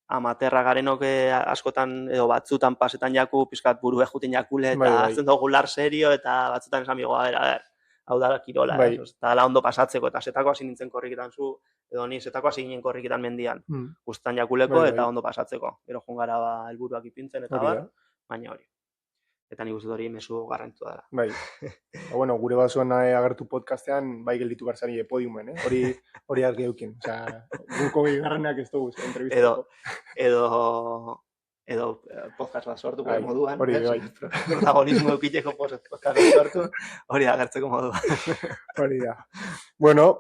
amaterra garenok askotan edo batzutan pasetan jaku, pizkat buru ejuten jakule, eta hartzen dugu lar serio, eta batzutan esan bigo, hau da kirola, eta la ondo pasatzeko, eta setako hasi nintzen korriketan zu, edo ni setako hasi ginen korriketan mendian, guztan jakuleko eta ondo pasatzeko. Gero jungara helburuak ipintzen eta baina hori. Eta nik uste hori mezu garrantzua dela. Bai. Bueno, gure basoan agertu podcastean, bai gelditu barzari podiumen, hori argi eukin. Guko 20. ez dugu, entrevistako. Edo podcast bat sortu moduan. Hori, bai. Protagonismo eukiteko podcast bat sortu, hori agertzeko moduan. Hori da. Bueno,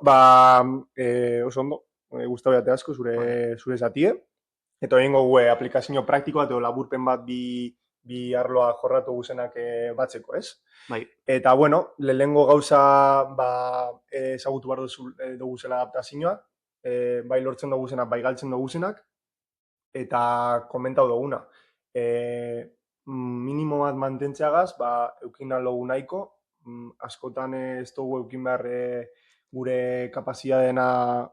oso ondo, guztau jate asko zure zatie. Eta hori ingo aplikazio praktiko bat, edo laburpen bat bi arloa jorratu guzenak batzeko, ez? Bai. Eta, bueno, lehenengo gauza ezagutu behar dugu zela adaptazioa, bai lortzen dugu zenak, bai galtzen dugu zenak, eta komentau duguna. Minimo bat mantentzeagaz, eukin alogu nahiko, askotan ez dugu eukin behar gure kapazitateena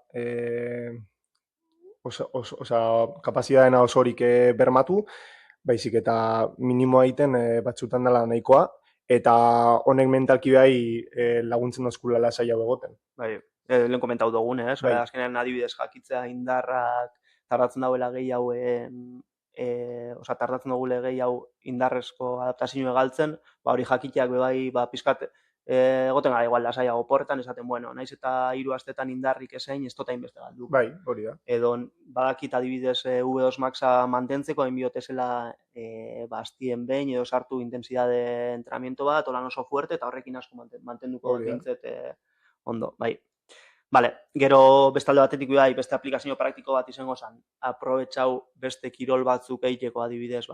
osorik bermatu, baizik eta minimoa egiten batzutan dela nahikoa, eta honek mentalki bai laguntzen dozkula lasai hau egoten. Bai, lehen komentau dugun, azkenean adibidez jakitzea indarrak tardatzen dauela gehiago, tardatzen dugule gehiago indarrezko adaptazioa galtzen, hori jakiteak bai pizkat egoten gara igual lasaiago porretan, esaten, bueno, naiz eta 3 astetan indarrik ezein, ez tota inbeste galdu. Bai, hori da. Edo, badakit adibidez V2 Maxa mantentzeko, enbiotezela bastien behin, edo sartu intensidade entrenamiento bat, olan oso fuerte, eta horrekin asko mantenduko dintzet ondo, bai. Vale, gero bestalde batetik bai, beste aplikazio praktiko bat izango zen, aprobetxau beste kirol batzuk egiteko adibidez,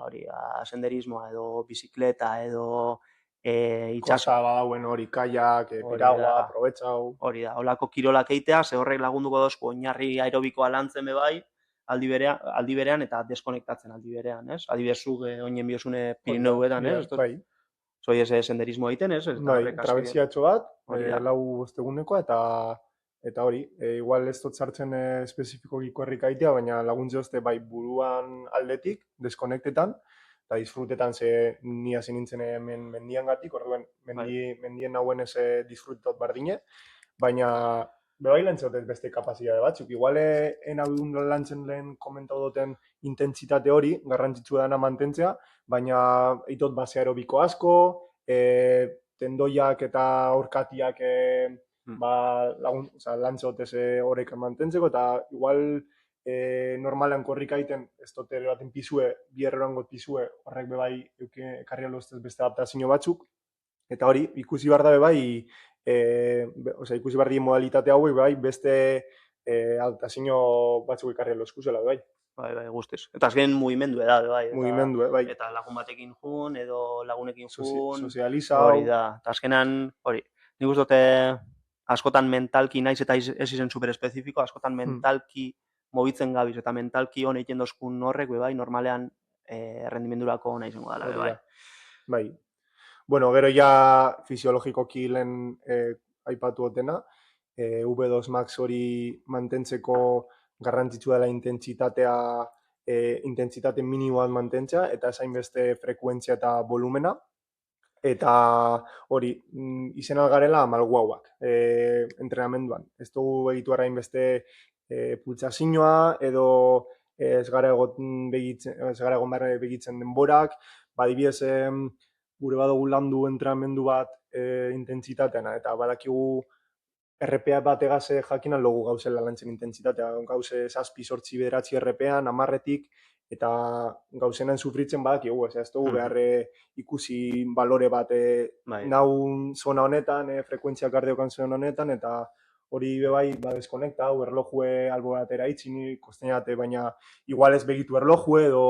senderismoa edo bizikleta edo itxasa badauen hori kaiak, piragua, aprobetxau. Hori da, holako kirolak eitea, ze horrek lagunduko dozko oinarri aerobikoa lantzen bai, aldi berean eta deskonektatzen aldi berean, ez? Adibidez zuk oinen biosune Pirineuetan, ez? Bai. Zoi senderismo egiten, ez? Bai, trabeziatxo bat, 4 egunekoa, eta Eta hori, igual ez dut sartzen espezifikoki korrikaitea, baina laguntze hoste bai buruan aldetik, deskonektetan, eta disfrutetan ze ni hasi nintzen hemen mendiangatik, orduen mendien nauen ez disfrutot bardine, baina bai lantzotez beste kapazitate batzuk. Igual en haudun lantzen lehen komentau duten intentsitate hori, garrantzitsua dana mantentzea, baina eitot base aerobiko asko, tendoiak eta orkatiak lantzotez horrek mantentzeko, eta igual normalan korrikaiten ez dute baten pizue, bierrorango pizue, horrek bebai ekarri alostez beste adaptazio batzuk, eta hori, ikusi behar da bebai, ikusi behar di modalitate hau bai beste adaptazio batzuk ekarri alostuzela bai. Bai, guztiz. Eta azken mugimendu da, bai. Mugimendu, bai. Eta lagun batekin jun, edo lagunekin jun. Sozializa. Hori da. Eta azkenan, hori, nik uste dute askotan mentalki naiz eta ez izen superespezifiko, askotan mentalki mobitzen gabiz eta mentalki hon egiten dozkun horrek, bai, normalean errendimendurako hona izango dela, bai. Bai. Bueno, gero ja fisiologikoki lehen aipatu dutena, V2 Max hori mantentzeko garrantzitsua dela intentsitate minimoan mantentzea, eta esain beste frekuentzia eta volumena, eta hori, izen algarela malguauak entrenamenduan. Ez dugu egitu arrain beste pultsazioa, edo ez gara egon begitzen denborak, badibidez gure badugu landu entrenamendu bat intentsitateana, eta badakigu RPA bat egase jakinan logu gauzela lantzen intentsitatea, gauze 7-8 bederatzi RPAan, 10-etik, eta gauzenen sufritzen badakigu, ez dugu behar ikusi balore bat naun zona honetan, frekuentzia kardiokan zona honetan, eta hori bebai deskonekta, erlojue albo batera itxini, kostenate, baina igual ez begitu erlojue edo...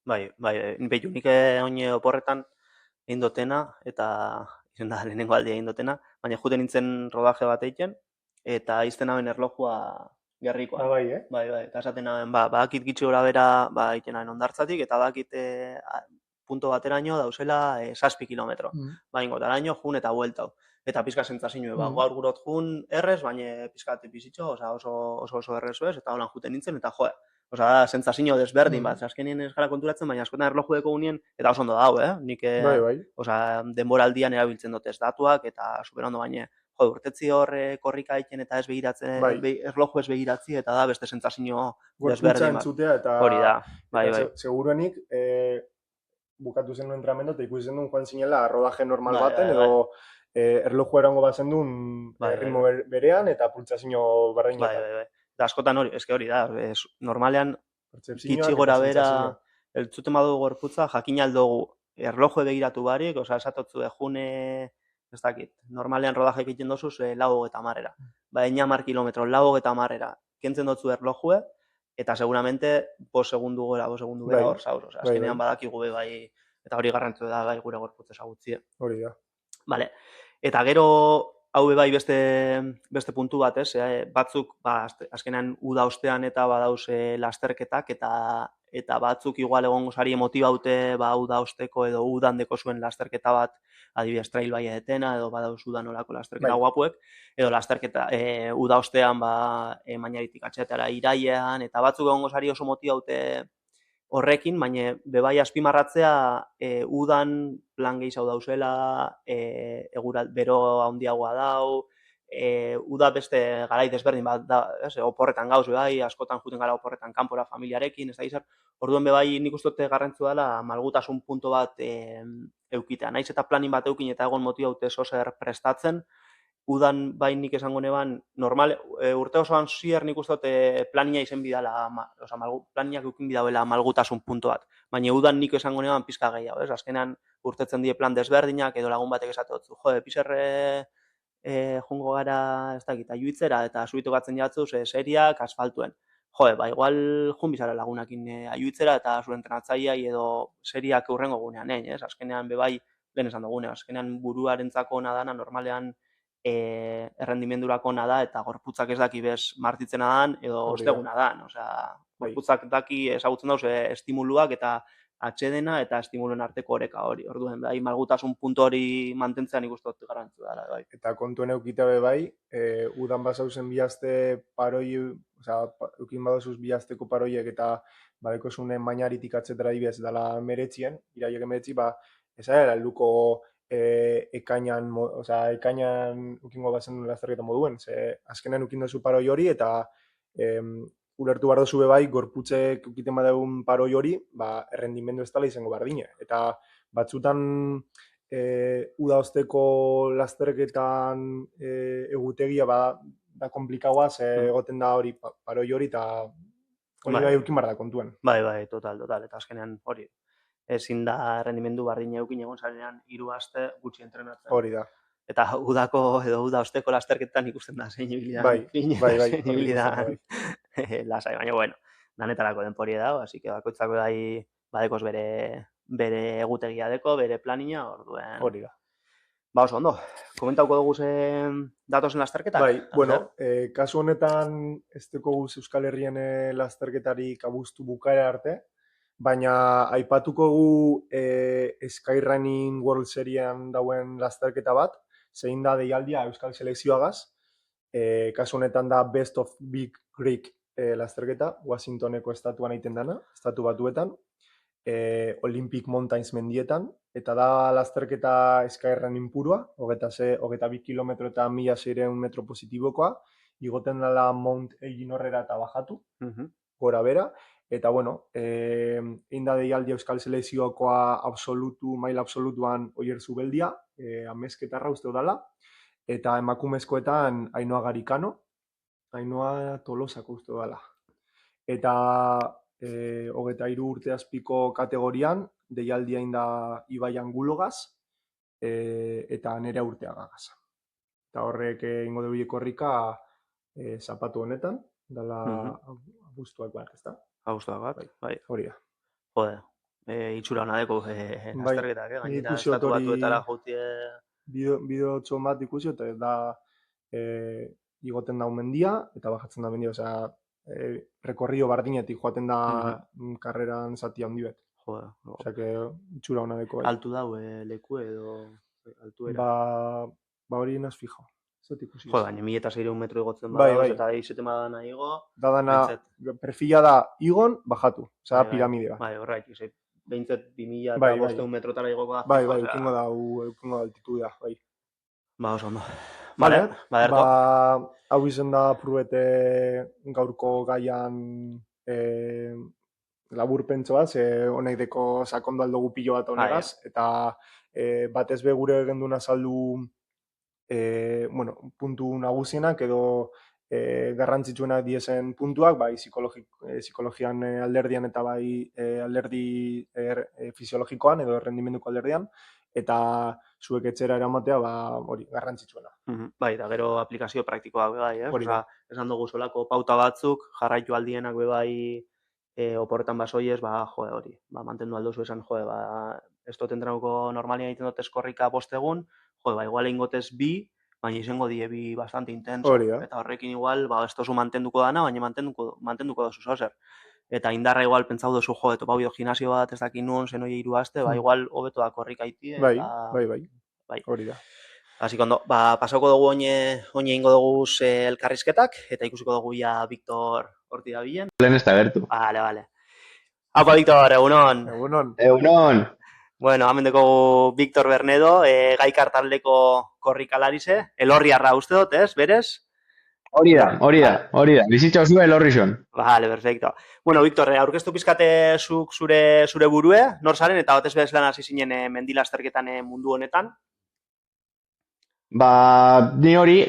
Bai, behitu nik oine oporretan egin dotena, eta izan da lehenengo aldia egin dotena, baina juten nintzen rodaje bat egiten, eta izten hauen erlojua gerrikoa. Bai, Bai, eta esaten hauen, badakit gitxi gora bera egiten hauen ondartzatik, eta badakit punto bateraino dauzela 6 kilometro. Baina ingotaraino jun eta bueltau. Eta pizka sentzazioa, gaur gurot jun errez, baina pizka tepizitxo, oso errez bez, eta holan juten nintzen, eta joe. Osa, sentzazio desberdin bat, azkenien ez gara konturatzen, baina askotan erlojueko unien, eta oso ondo dago, nik denboraldian erabiltzen dute ez datuak, eta superondo baina, urtetzi hor korrika egiten eta ez begiratzen, erloju ez begiratzi, eta da beste sentzazio desberdin bat. Hori da, bai. Seguruenik, bukatu zen duen entrenamendu, eta ikusi zen duen joan zinela rodaje normal baten, edo erloju erango bat zen duen ritmo berean, eta pultsazio berdin bat. Da askotan hori, eske hori da, normalean kitxi gora bera, eltzuten badu gorputza, jakin aldogu erloju begiratu barik, oza, esatotzu june, ez dakit, normalean rodaje egiten dozuz, 40 Baina 10 kilometro, 40 kentzen dotzu erlojue, eta seguramente 5 segundu gora, 5 segundu bera hor zauz, oza, azkenean badakigu bai, eta hori garrantzu da bai gure gorputza esagutzie. Hori da. Vale, eta gero, hau bai beste puntu bat, batzuk azkenean uda ostean eta badauz lasterketak, eta batzuk igual egongo sari emotibaute uda osteko edo udan deko zuen lasterketa bat, adibidez trail bai edetena, edo badauz udan olako lasterketa guapuek, edo lasterketa uda ostean mainaritik atxeatara irailean, eta batzuk egongo sari oso motibaute horrekin, baina bebai azpimarratzea udan plan gehiago dauzela, bero handiagoa dau, uda beste garai desberdin bat, oporretan gauz bebai, askotan juten gara oporretan kanpora familiarekin, ez da izan, orduan bebai nik uste dute garrantzu dela malgutasun punto bat eukitea. Naiz eta planin bat eukin eta egon motibaute zozer prestatzen, udan bai nik esango neban, normal, urte osoan zier nik uste dute plania izen bidala, planiak eukin bidauela malgutasun punto bat. Baina udan nik esango neban pizka gehiago, ez? Azkenean urtetzen die plan desberdinak, edo lagun batek esatotzu, pizerre jungo gara, ez dakit, aiuitzera, eta subitu gatzen jatzuz, seriak, asfaltuen. Igual jun bizara lagunakin aiuitzera, eta zure entrenatzaileai edo seriak urrengo gunean, ez? Azkenean bebai, lehen esan dugune, azkenean buruarentzako nadana, normalean errendimendurako nada, eta gorputzak ez daki bez martitzena dan, edo osteguna dan. Gorputzak daki ezagutzen dauz estimuluak, eta atxedena eta estimuluen arteko oreka hori. Orduen, bai, malgutasun puntu hori mantentzea nik uste dut garrantzua dela, bai. Eta kontuen eukite bai, udan basauzen bihazte paroi, eukin badozuz bihazteko paroiek eta badeko zunen mainaritik atzetara dibez dala meretzien, iraiek emeretzi, ezagera helduko ekainan ukingo bazen lasterketa moduen, ze azkenean ukin dozu paroi hori eta ulertu behar dozu bai, gorputzek ukiten badegun paroi hori, errendimendu ez dela izango bardine. Eta batzutan uda osteko lasterketan egutegia da komplikagoa, ze egoten da hori paroi hori eta hori bai eukin behar da kontuen. Bai, total, eta azkenean hori. Ezin da rendimendu bardine eukin egon zarenean 3 aste gutxi entrenatzen. Hori da. Eta udako edo uda osteko lasterketan ikusten da zein ibilidan. Bai. Lasai, baina bueno, danetarako denporie dago, así que bakoitzako badekoz bere egutegia deko, bere planina, orduen. Hori da. Oso ondo, komentauko dugu zen datozen lasterketak? Bai, bueno, kasu honetan ez teko guz Euskal Herrien lasterketarik abuztu bukaera arte, baina aipatuko gu Skyrunning World Seriean dauen lasterketa bat, zein da deialdia Euskal Selekzioagaz, kasu honetan da Best of Big Creek lasterketa, Washingtoneko estatuan egiten dana, estatu batuetan, Olympic Mountains mendietan, eta da lasterketa Skyrunning purua, 22 kilometro eta 1600 metro positibokoa, igoten dela Mount Egin horrera eta bajatu, gora bera, eta bueno, egin da deialdi Euskal Selekziokoa maila absolutuan Oier Zubeldia, amezketarra uste dala, eta emakumezkoetan Ainhoa Garikano, Ainhoa Tolosako uste dala. Eta 23 urte azpiko kategorian, deialdia inda Ibai Angulogaz, eta Nerea Urteagagaz. Eta horrek ingo dugu korrika zapatu honetan, dala abuztuak bat, ez da? Abuztuak bat, bai. Hori da. Jode, itxura hona deko lasterketak, gainera estatu batuetara jautie. Bideo txon bat ikusi, eta da igoten da mendia, eta bajatzen da mendia, osea, rekorrio bardinetik joaten da karreran zati handi bet. Jode. Osea, que itxura hona deko. Altu dau leku edo altuera? Hori naz fijo. Jode, baina 1600 metro igotzen bai. Eta izeten badana igo. Da dana, perfila da igon, bajatu. Osea, piramide bat. Bai, horreik, behintzet 2500 metrotara igoko da. Bai, eukingo da altituda, bai. Oso ondo. Vale, baderko. Hau izen da pruete gaurko gaian laburpentso bat, ze honek deko sakondo aldugu pilo bat honegaz, eta batez be gure genduna saldu puntu nagusienak edo garrantzitsuenak diezen puntuak, bai psikologian alderdian eta bai alderdi fisiologikoan edo errendimenduko alderdian, eta zuek etxera eramatea, hori, garrantzitsuena. Bai, eta gero aplikazio praktikoak bai, Osa, esan dugu solako pauta batzuk, jarraitu aldienak bai oporretan basoiez, jode hori, mantendu aldozu esan, jode, ez dut entrenuko normalia egiten dut eskorrika 5 egun, jode, igual ingotez 2, baina izango die 2 bastante intenso. Eta horrekin igual, ez tozu mantenduko dana, baina mantenduko dozu zozer. Eta indarra igual pentsau dozu, jode, topa bido gimnasio bat ez dakin nuen, zen hori 3 aste, igual hobeto da korrika iti. Bai, hori da. Así kondo, pasauko dugu oine ingo dugu elkarrizketak, eta ikusiko dugu ja Victor horti da bilen. Lehen ez da bertu. Vale. Apa, Victor, egunon. Egunon. Bueno, hemen dugu Victor Bernedo, gaikar taldeko korrikalarize, elorriarra uste dut, ez, berez? Hori da. Bizitza osua elorri zon. Vale, perfecto. Bueno, Victor, aurkeztu pizkate zuk zure burue, nor zaren, eta batez bez lan hasi zinen mendilasterketan mundu honetan? Ni hori,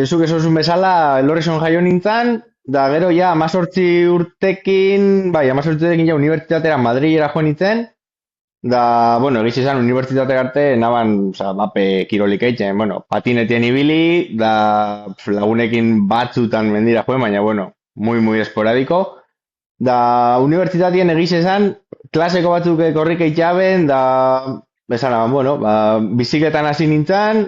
zuk esozun bezala elorri zon jaio nintzen, da gero ja 18 urtekin ja unibertsitatera Madrilera joan nintzen, da, egiz izan unibertsitate arte naban, bape kirolik eitzen, patinetien ibili, da lagunekin batzutan mendira joen, baina, muy esporadiko. Da, unibertsitatien egiz izan, klaseko batzuk korrik eitxaben, da, bizikletan hasi nintzen,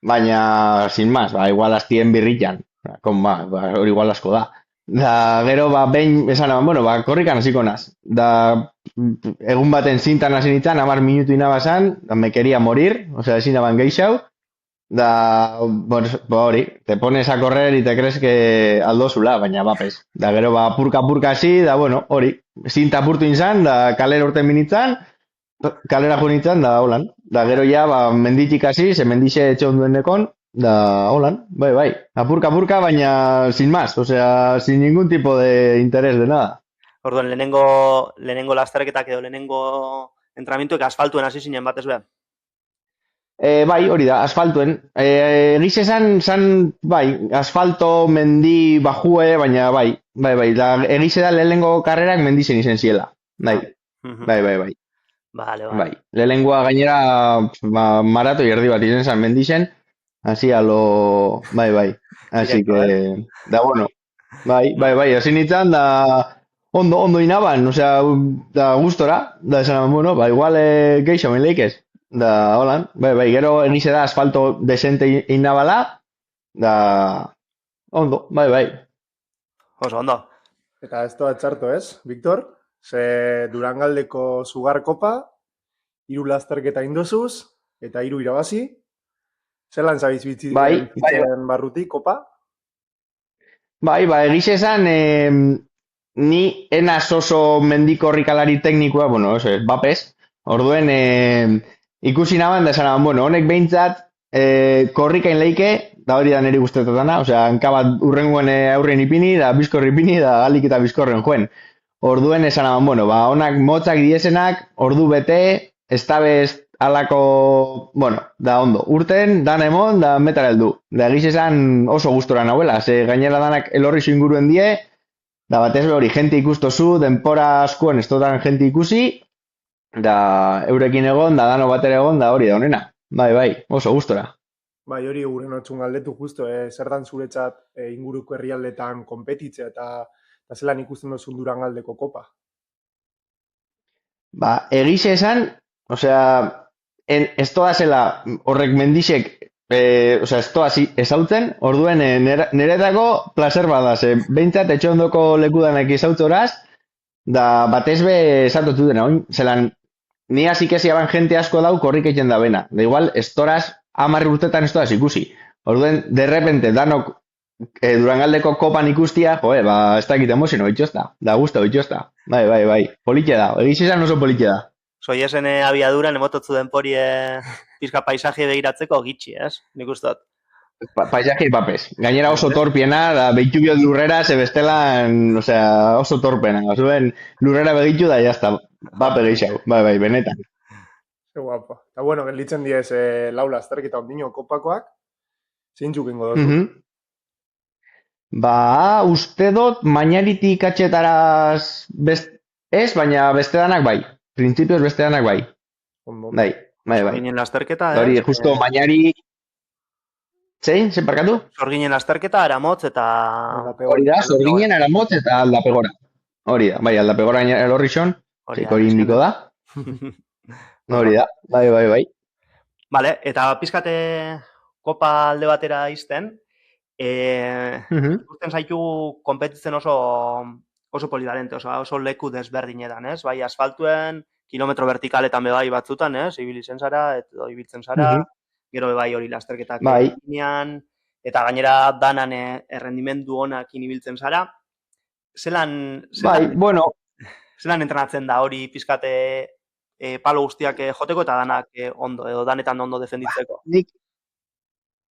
baina, sin más, igual hastien birritan, hori igual asko da. Da, gero, behin, esan aban, bueno, korrikan hasiko naz. Da, egun baten zintan hasi nintzen, 10 minutu inabazan, da, me quería morir, osea, ezin daban geixau, da, pues, hori, te pones a correr y te crees que aldo zula, baina bapes. Da, gero, purka hasi, da, bueno, hori, zinta apurtu inzan, da, kalera urten binitzan, kalera jo nintzen, da, holan. Da, gero ja, menditik hasi, ze mendixe etxe onduen nekon, da, holan, bai, apurka, baina sin más, o sea, sin ningún tipo de interés de nada. Orduan, lehenengo lasterketak edo lehenengo entrenamientuek asfaltuen hasi zinen batez behar? Bai, hori da, asfaltuen. Egiz esan, bai, asfalto, mendi, bajue, baina bai. Da, egiz da lehenengo karrerak mendizen izen ziela. Bai. Bai. Vale. Bai, lehenengoa gainera marato erdi bat izen zen mendizen, hasi alo, bai. Así que, da, bueno, bai, hasi nintzen, da, ondo inaban, osea, da, gustora, da, esan, bueno, igual geixo menleikez. Da, holan, bai, gero egize da asfalto desente inabala, da, ondo, bai. Oso, ondo. Eta ez doa txarto ez, Victor? Ze Durangaldeko Sugar Kopa, 3 lasterketa indozuz, eta 3 irabazi. Zelan zabiz bitzen barrutik, Kopa? Bai, egize esan, ni enaz oso mendikorrikalari teknikoa, bueno, eso es, bapes, orduen, ikusi naban, da esan, bueno, honek behintzat, korrikain leike, da hori da niri guztetatana, osea, hankabat urrengoen aurren ipini, da bizkorri ipini, da galik eta bizkorren joen. Orduen esan aban, bueno, honak motzak diesenak, ordu bete, estabez alako, bueno, da ondo, urten, dan emon, da metara heldu. Da egiz esan oso gustora nahuela, ze gainera danak elorrizo inguruen die, da batez hori jente ikustozu, denpora askoen estotan jente ikusi, da eurekin egon, da dano batera egon, da hori da honena. Bai, oso gustora. Bai, hori guren otxun galdetu justo, zer dan zuretzat inguruko herrialdetan konpetitzea eta zelan ikusten duzun Durangaldeko Kopa? Egize esan, osea, ez toa zela horrek mendixek, osea, ez toa ezautzen, orduen niretako placer bada, ze behintzat etxe ondoko lekudanak ezautzoraz, da batez be esatotu dena, zelan, ni hasik eziaban jente asko dau korrik egiten da bena. Da igual, estoraz, 10 urtetan estoraz ikusi. Orduen, de repente, danok Durangaldeko kopan ikustia, ez dakit emozio, itxosta. Da gusto, itxosta. Bai. Politia da. Egiz esan oso politia da. Soiesen abiaduran emototzu denpori pizka paisaje begiratzeko gitxi, ez? Nik ustot. Paisaje papes. Gainera oso torpiena, da behitu biot lurrera, ze bestelan, osea, oso torpena. Zuen lurrera begitu da, jazta. Bape geixau, bai, benetan. Ze guapa. Eta bueno, gelditzen diez laula azterketa ondino kopakoak, zeintzuk ingo dozu? Uste dut, mainaritik atxetaraz ez, baina beste danak bai. Printzipioz beste danak bai. Bai. Ginen lasterketa, hori, justo mainari... Zein, parkatu? Zorginen lasterketa, aramotz eta... Hori da, zorginen aramotz eta aldapegora. Hori da, bai, aldapegora elorri son, hori indiko da. Hori da, bai. Vale, eta pizkate kopa alde batera izten, ikusten zaitugu konpetitzen oso polivalente, oso leku desberdinetan, ez? Bai, asfaltuen, kilometro vertikaletan bebai batzutan, ez? Ibilitzen zara, edo ibiltzen zara, gero bebai hori lasterketak ginean, eta gainera danan errendimendu honak inibiltzen zara. Zelan entrenatzen da hori pizkate palo guztiak joteko eta danak ondo, edo danetan ondo defenditzeko?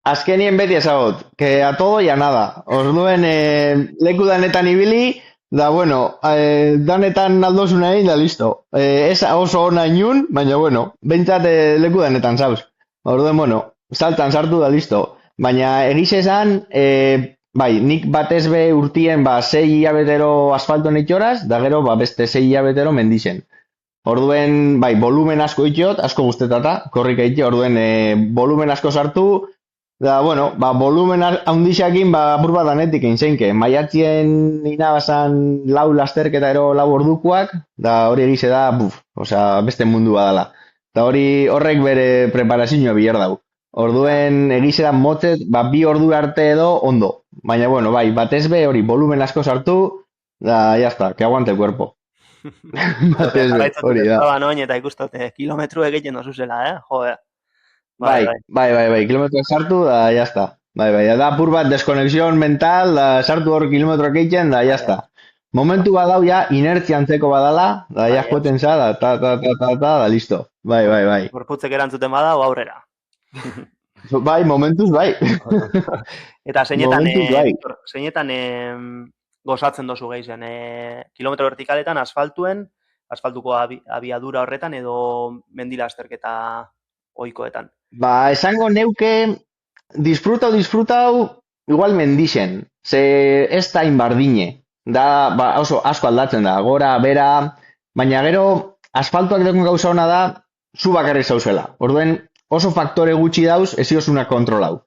Azkenien beti ezagot, que a todo y a nada. Orduen leku danetan ibili, da bueno, danetan aldosuna egin, da listo. Ez oso ona inun, baina bueno, behintzat leku danetan zauz. Orduen, bueno, saltan sartu da listo. Baina egiz esan, bai, nik batez be urtien 6 hilabetero asfaltoen itxoraz, da gero beste 6 hilabetero mendixen. Orduen, bai, volumen asko itxot, asko guztetata, korrika itxo, orduen, volumen asko sartu, da, bueno, volumen handixakin, apur bat danetik einzeinke. Maiatzien inabazan 4 lasterketa ero 4 ordukoak, da hori egize da, osea, beste mundua dala. Da horrek bere preparazioa bilar dau. Orduen egize da motzet, 2 ordu arte edo ondo. Baina, bueno, bai, batez be hori volumen asko sartu, da, jazta, que aguante el cuerpo. Batez be, hori da. Estaba noin eta ikustote, kilometru egiten dozu zela, Jode. Bai, kilometroak sartu, da, jazta. Bai, da apur bat deskonexión mental, da, sartu hor kilometroak egiten, da, jazta. Momentu badau, ja, inertzia antzeko badala, da, ja, joeten za, da, da, listo. Bai. Gorputzek erantzuten badau, aurrera. Bai, momentuz, bai. Eta zeinetan gozatzen dozu gehien, kilometro vertikaletan, asfaltuko abiadura horretan, edo mendilasterketa ohikoetan. Ba, esango neuke, disfrutau, igual mendixen, ze ez da inbardine. Da, ba, oso asko aldatzen da, gora, bera, baina gero, asfaltuak dekun gauza hona da, zu bakarrik zauzela. Orduen, oso faktore gutxi dauz, ez iosuna kontrolau.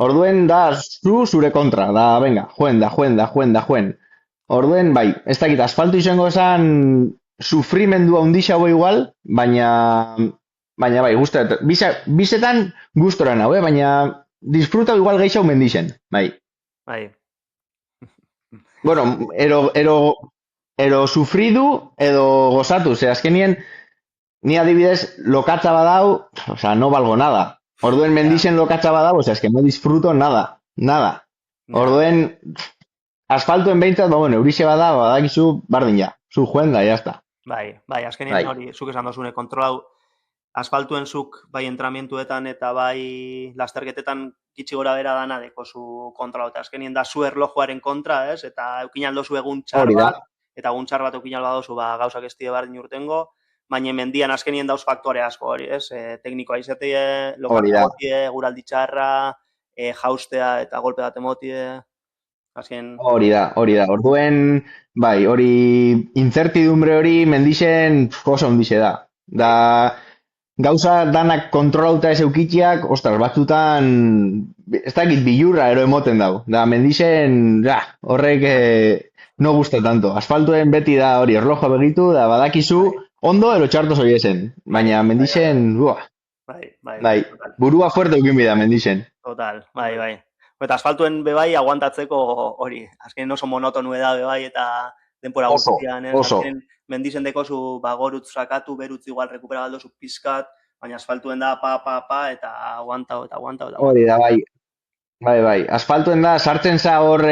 Orduen, da, zure kontra, da, venga, joen. Orduen, bai, ez dakit, asfaltu izango esan sufrimendua undixau igual, baina bai, guztat, bizetan gustora nau, baina disfrutau igual geixau mendixen, bai. Bueno, ero sufridu edo gozatu, ze azkenien ni adibidez lokatza badau, o sea, no valgo nada. Orduen mendixen lokatza badau, o sea, es que no disfruto nada. Orduen asfaltuen behintzat, ba, bueno, eurixe badakizu bardin ja, zu joen da, jazta. Bai, azkenien hori, zuk esan dozune, kontrolau, asfaltuen zuk bai entrenamientuetan eta bai lasterketetan gitxi gora bera dana dekozu kontra eta azkenien da zu erlojuaren kontra, ez? Eta eukin aldozu egun txar bat, eta egun txar bat eukin aldozu gauzak ez dira bardin urtengo, baina mendian azkenien dauz faktore asko hori, ez? Teknikoa izatea, lokatu motie, guraldi txarra, jaustea eta golpe bat emotie, azken... Hori da. Orduen, bai, hori incertidumbre hori mendixen oso ondixe da. Da... Gauza danak kontrolauta ez eukitxiak, ostras, batzutan, ez dakit bilurra ero emoten dau. Da, mendixen, horrek no gusta tanto. Asfaltuen beti da hori, erlojoa begitu, da badakizu, ondo ero txarto zoiesen. Baina mendixen, bai, burua fuerte eukin bida mendixen. Total, bai. Eta asfaltuen bebai aguantatzeko hori, azken oso monotonu da bebai eta denpora guztian, oso. Mendixen dekozu, gorutz sakatu, berutz igual rekupera baldozu pizkat, baina asfaltuen da eta aguantau. Hori da, bai. Asfaltuen da, sartzen za hor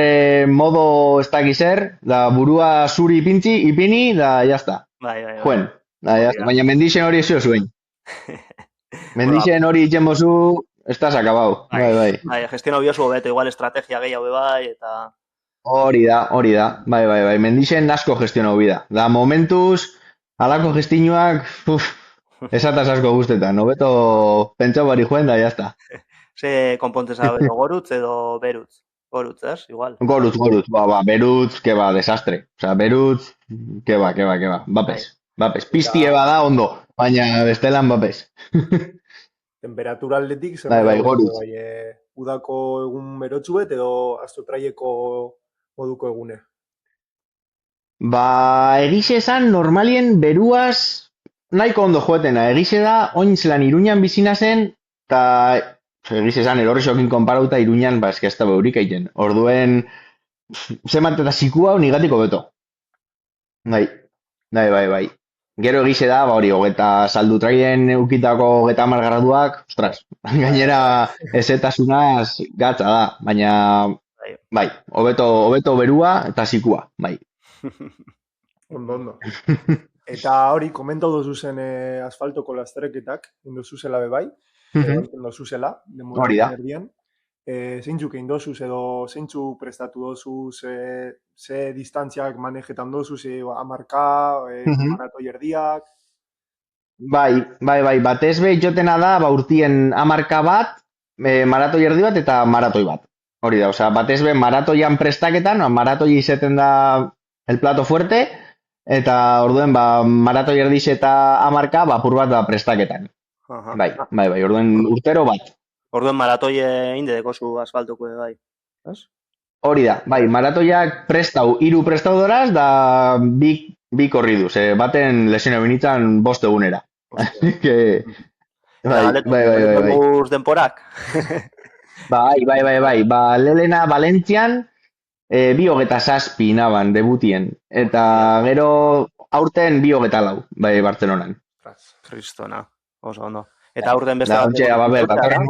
modo ez dakizer, da burua zuri ipini, da jazta. Bai. Joen, da jazta, baina mendixen hori ezio zuen. Mendixen hori itxenbozu, estás acabau. Bai. Gestiono biozu beto, igual estrategia gehiago bai, eta... Hori da, bai, mendixen asko gestionau bida. Da, momentuz, alako gestiñuak, esataz asko guztetan, hobeto pentsau bari joen da, jazta. Ze konpontzen zabeto, gorutz edo berutz? Gorutz, ez? Igual. Gorutz, berutz, que ba, desastre. Osa, berutz, que ba, bapes. Piztie bada ondo, baina bestelan bapes. Temperatura aldetik, bai, gorutz. Udako egun berotzuet edo astotraieko moduko egune? Ba, egixe esan, normalien beruaz nahiko ondo joetena. Egixe da, oin zelan Iruñan bizina zen, eta egixe esan, erorrexokin konparauta Iruñan, ba, eski ez da beurik egiten. Orduen, zemat eta zikua unigatiko beto. Bai. Gero egixe da, ba hori, hogeta saldu traien eukitako 30 graduak, ostras, gainera ezetasunaz gatza da, baina, bai, hobeto berua eta zikua, bai. Ondo. Eta hori, komentau dozu zen asfaltoko lasterketak, indozu zela bebai, indozu zela, hori da. Zeintzuk egin dozuz edo zeintzuk prestatu dozuz, ze distantziak manejetan dozuz, amarka, maratoi erdiak? Bai, batez behi jotena da, urtien amarka bat, maratoi erdi bat eta maratoi bat. Hori da, osea, batez behi maratoian prestaketan, maratoi izeten da el plato fuerte, eta orduen, maratoi erdiz eta amarka, apur bat da prestaketan. Bai, orduen urtero bat. Orduen maratoi inde dekozu asfaltoko bai. Hori da, bai, maratoiak prestau, 3 prestau doraz, da bi korridu, baten lesione binitzen 5 egunera. Bai. Denporak. Bai. Ba, lelena Valentzian, 2,7 naban debutien. Eta gero aurten 2,4, bai, Bartzelonan. Kristona, oso ondo. Eta aurten beste Da, bat ontxe, datorren,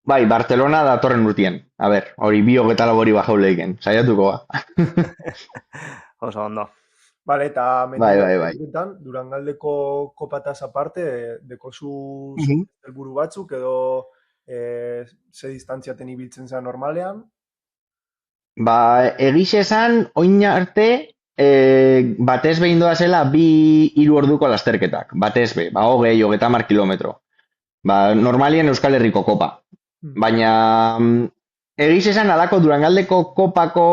bai, Barcelona datorren urtien. A ber, hori 2,4 hori bajaule egin, saiatuko ba. Oso ondo. Vale, eta Bai. Durangaldeko kopataz aparte, dekozu helburu batzuk edo ze distantziaten ibiltzen za normalean? Ba, egixe esan, oin arte, batez behin doa zela 2-3 orduko lasterketak. Batez be, ba, 20-30 kilometro. Ba, normalien Euskal Herriko kopa. Baina, egixe esan, alako Durangaldeko kopako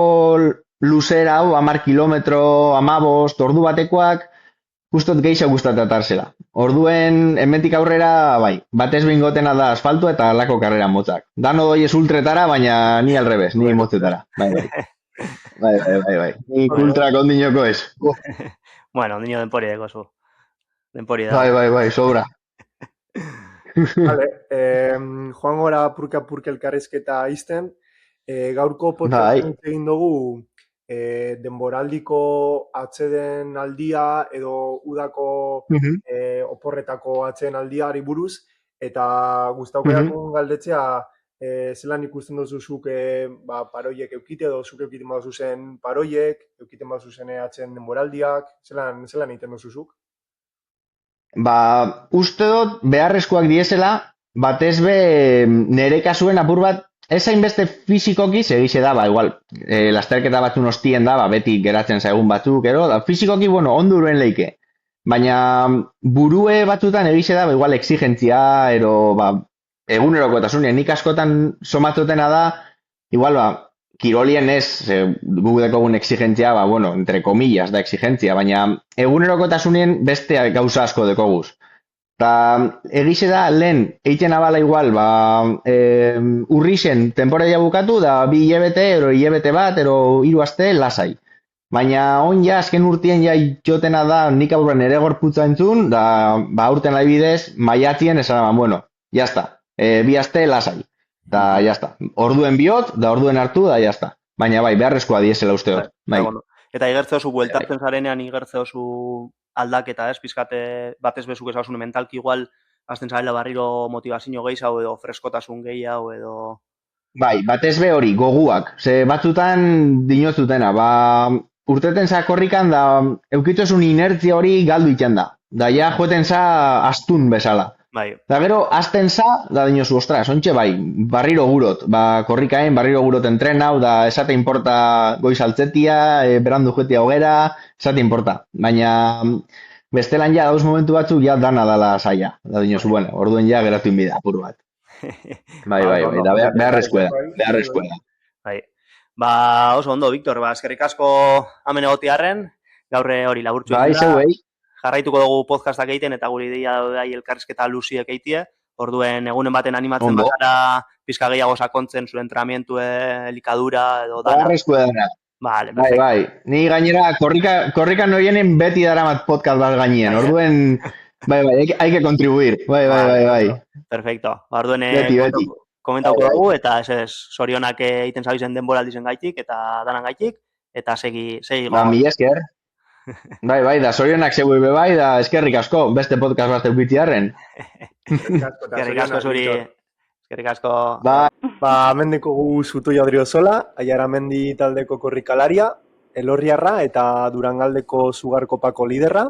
luzera hau, 10 kilometro, 15, ordu batekoak, gustot geixa gustatatzela. Orduen, hemendik aurrera, bai, batez behin gotena da asfalto eta alako karrera motzak. Dano doiez ultretara, baina ni al revés, ni motzetara. Bai. Ni ultra kondinoko ez. Bueno, ondino denpori deko zu. Denpori da. Bai, sobra. Vale, joan gora apurka elkarrezketa izten, gaurko podcast egin dugu denboraldiko atzeden aldia edo udako oporretako atzeden aldiari buruz, eta guztaukeakun galdetzea zelan ikusten duzuzuk paroiek eukite edo zuk eukiten baduzu zen paroiek, eukiten baduzu zen atzeden denboraldiak, zelan egiten duzuzuk? Ba, uste dut beharrezkoak diezela, batez be nere kasuen apur bat, ez hainbeste fizikoki segixe da, ba, igual, lasterketa batzun hostien da, ba, beti geratzen zaigun batzuk, ero, da, fizikoki, bueno, onduruen leike. Baina burue batzutan egixe da, ba, igual, exigentzia, ero, ba, eguneroko eta zunien, nik askotan somatzotena da, igual, ba, kirolien ez, guk dekogun exigentzia, ba, bueno, entre comillas da exigentzia, baina eguneroko eta zunien beste gauza asko dekoguz. Ta egixe da, lehen, eiten abala igual, ba, urrixen temporadia bukatu, da 2 hilabete, ero hilabete bat, ero 3 aste, lasai. Baina on ja, azken urtien ja itxotena da, nik aurren ere gorputza entzun, da, ba, urten laibidez, maiatzien esan, bueno, jazta, 2 aste, lasai. Da, jazta. Orduen bihot, da orduen hartu, da, jazta. Baina bai, beharrezkoa diezela usteot. Bai. Eta igertze oso bueltatzen zarenean, igertze oso aldaketa, ez? Pizkate batez bezuk esasun mentalki igual, azten zarela barriro motivazio gehiago edo freskotasun gehiago edo... Bai, batez be hori, goguak. Ze batzutan dinozutena, ba, urteten za korrikan da, eukituzun inertzia hori galdu iten da. Da, ja, joeten za astun bezala. Bai. Da, gero, azten za, da dinozu, ostras, ontxe bai, barriro gurot. Ba, korrikaen, barriro gurot entren hau, da, esate importa goiz altzetia, berandu jetia hogera, esate importa. Baina, bestelan ja, dauz momentu batzuk, ja, dana dala saia. Da dinozu, bueno, orduen ja, geratu inbida, apur bat. Bai, da, beharrezkoa. Bai. Ba, oso ondo, Victor, ba, eskerrik asko hemen egotiarren, gaurre hori laburtzu. Bai, zeuei. Jarraituko dugu podcastak egiten eta guri ideia da elkarrizketa luziek eitie. Orduen egunen baten animatzen bazara pizka gehiago sakontzen zure entrenamientu, elikadura edo dana. Beharrezkoa dana. Vale, perfecto. Bai. Ni gainera korrika noienen beti daramat podcast bat gainien. Orduen bai, hay que contribuir. Bai. Perfecto. Orduen beti. Komentauko dugu eta ez sorionak egiten zabizen denboraldizen gaitik eta danan gaitik eta segi Ba, mi esker. Bai, da sorionak zeu bai, da eskerrik asko, beste podcast bat eukitiarren. Eskerrik asko zuri. Eskerrik asko. Ba, mendeko gu Zutoi Adriozola, Aiaramendi taldeko korrikalaria, Elorriarra eta Durangaldeko Zugarkopako liderra.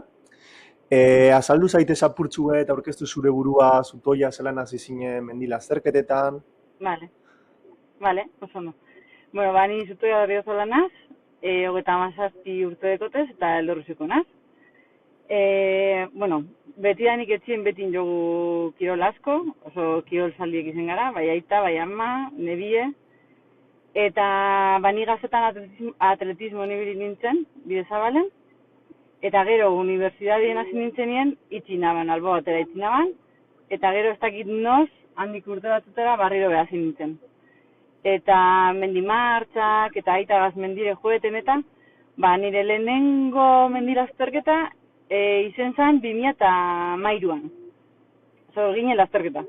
Azaldu zaitez apurtzu eta aurkeztu zure burua Zutoia zelan hasi zinen mendi lasterketetan. Vale, oso ondo. Bueno, ni Zutoia Adriozola naz, 37 urte dekotez eta Eldorruziko naz. Bueno, betidanik etxien betin jogu kirol asko, oso kirol zaldiek izen gara, bai aita, bai ama, nebie. Eta bani gazetan atletismo nibili nintzen, bide zabalen. Eta gero, unibertsitatien hasi nintzenien, itxinaban, albo batera itxinaban. Eta gero, ez dakit noz, handik urte batzutera barriro behasi nintzen. Eta mendimartxak eta aitagaz mendire joeten eta nire lehenengo mendirazterketa izen zen 2013an. Ginen lasterketa.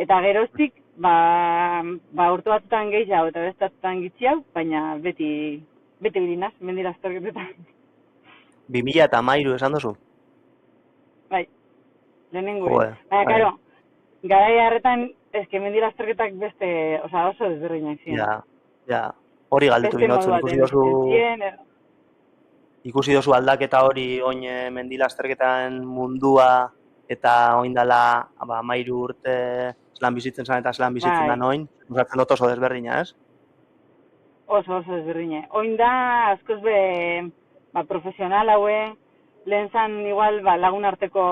Eta geroztik, urte batzutan gehiago eta beste batzutan gitxiago, baina beti bilinaz, mendira azterketetan. 2013 esan duzu? Bai, lehenengo. Joder, Baina, bai. karo, garai harretan, mendira azterketak beste, oso desberdinak ziren. Ja. Hori galdetu binotzu, ikusi dozu aldaketa hori oin mendila azterketan mundua eta oin dala 13 urte zelan bizitzen zen eta zelan bizitzen da oin, usatzen dut oso desberdina, ez? Oso desberdina. Oin da, askoz profesional haue, lehen zan igual lagun arteko,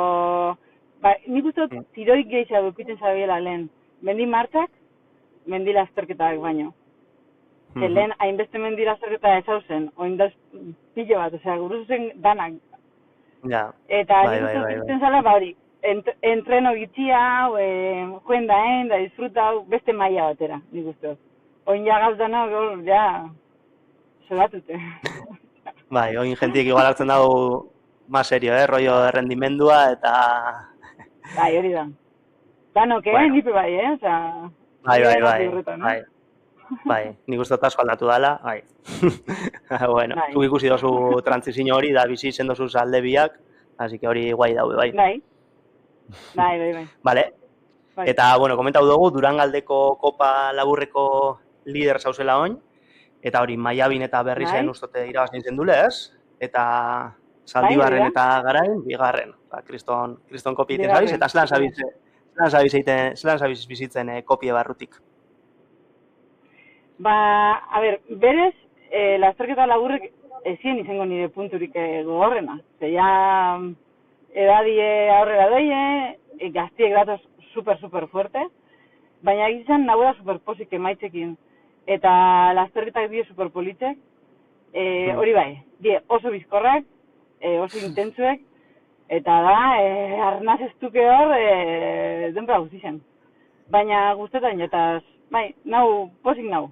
nik uste dut tiroik gehiago ikusten zabiela lehen. Mendi martxak, mendila azterketak baino. Lehen hainbeste mendila azterketa ez hau zen, oin da pilo bat, guru zen danak. Ja, eta nik uste dut ikusten zala, hori, entreno gitxia, joen da disfruta beste maila batera, nik uste dut. Oin ja gauz dana, zolatute. Bai, oin jentiek igual hartzen dago más serio, rollo de rendimendua eta... Bai, hori da. Danok, nipe bai, oza... Bai, nik uste dut asko aldatu dela, bai. Bueno, zuk ikusi dozu transizio hori, da bizi izen dozu alde biak, así que hori guai daude, bai. Bai. Vale. Eta, bueno, komentau dugu, Durangaldeko Kopa Laburreko lider zauzela oin, eta hori Maiabin eta Berrizen ustote irabazten zendule, ez? Eta Zaldibarren eta Garain, bigarren. Kriston kopietan zabiz, eta zelan zabiz bizitzen kopie barrutik? Berez, lasterketa laburrek ezien izango nire punturik gogorrena. Ja, edadie aurrera doie, gaztiek datoz super fuerte, baina egizan nagoela superposik emaitzekin. Eta lasterketak die superpolitzek, hori bai, die oso bizkorrak, oso intentsuek, eta da, arnaz estuke hor, denbora guztien. Baina guztetan jataz, bai, posik nau.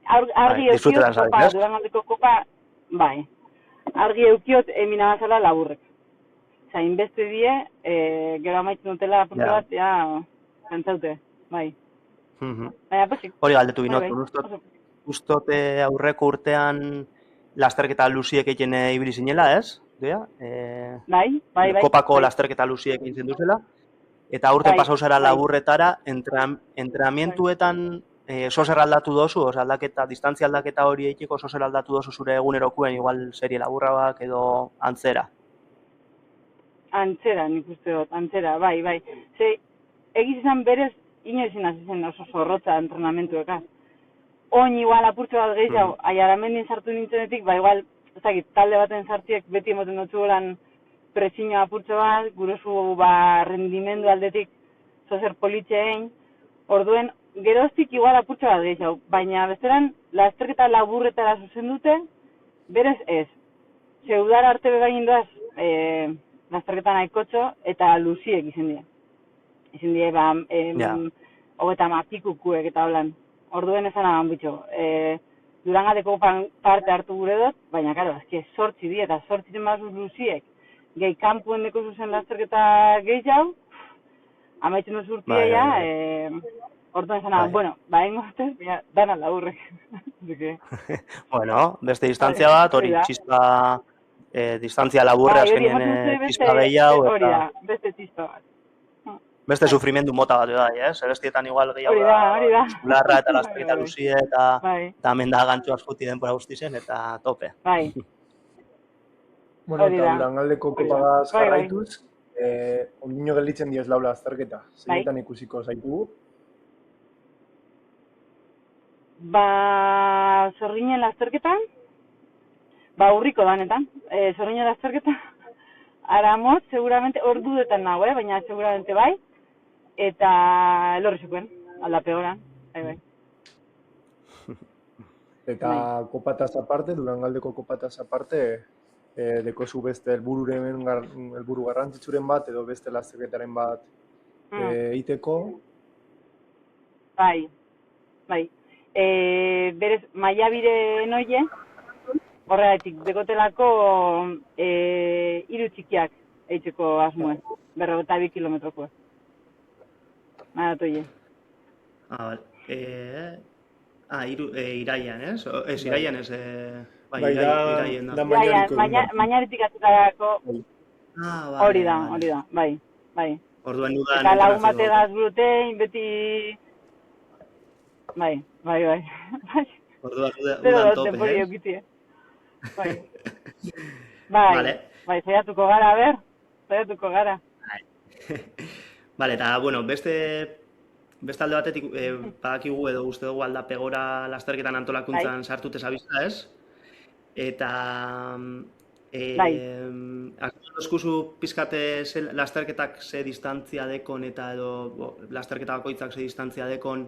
Argi eukiot kopa, Durangaldeko kopa, bai. Argi eukiot emina bazala laburrek. Osa, inbeste die, gero amaitzen dutela apurtu bat, kantzaute, bai. Baina posik. Hori galdetu binot, ustote aurreko urtean lasterketa luziek egiten ibili zinela, ez? Bai. Kopako lasterketa luziek egiten duzela. Eta urten pasau zara laburretara, entrenamientuetan sozer aldatu dozu, distantzia aldaketa hori egiteko sozer aldatu dozu zure egunerokuen, igual serie laburrak edo antzera? Antzera, nik uste dut, bai. Egiz izan berez, inoizin hasi zen oso zorrotza entrenamentuekaz. Oin igual apurtxo bat gehiago, aiaramendin sartu nintzenetik, igual, talde baten sartiek beti emoten dutzu golan presiño apurtxo bat, gurezu rendimendu aldetik zozer politxein, orduen, geroztik igual apurtxo bat gehiago, baina besteran, lasterketa laburretara zuzen dute, berez ez. Zeudar arte begain doaz, lasterketa nahikotxo, eta luziek izen die. Izen die, hogeta mapikukuek eta holan. Orduen esan aban bitxo. Durangaldeko parte hartu gure dut, baina, karo, sortzi die, eta sortzi mazuz luziek, gehi kanpuen deko zuzen lasterketa gehiago, amaitzen duz urtia, orduan esan aban, bueno, engoztez, dana laburrek. Bueno, beste distantzia bat, hori txispa, distantzia laburre, azkenien txispa gehiago. Hori da, beste txispa bat. Beste sufrimendu mota bat, Zelestietan igual gehiago da. Larra eta lasterketa luzie, eta menda gantxo askuti denpora guztizen, eta tope. Bai. Bueno, eta Durangaldeko kopagaz jarraituz, ondino gelditzen dioz laula azterketa. Zeinetan ikusiko zaitugu? Zorginen lasterketan, urriko danetan, zorginen lasterketan, aramot, seguramente, ordudetan nago, baina seguramente bai, eta lorrizukuen, aldapeoran, bai. Eta kopataz aparte, Durangaldeko kopataz aparte, dekozu beste helburu garrantzitsuren bat, edo beste lasterketaren bat eiteko? Bai. Berez, Maiabire noie, horregatik, dekotelako 3 txikiak eiteko asmoe, 42 kilometroko. maratoie. Bale. Iraian, ez? Ez, iraian ez, bai, Bai, iraien da da. mañariko egun bat. Mañaritik atzutarako Bale, hori da, bale. bai. Orduan udan Eta lagun entrenatzeko. bategaz brutein, beti... Bai. Orduan Zero udan dut tope, denbori ez? eukitie. Bai. Vale. Bai, saiatuko gara, a ber? Saiatuko gara. Vale, eta, bueno, beste alde batetik, badakigu edo uste dugu Aldapegora lasterketan antolakuntzan sartute zabizta, ez? Eta, azaldu eskuzu pizkate lasterketak ze distantzia dekon eta edo lasterketa bakoitzak ze distantzia dekon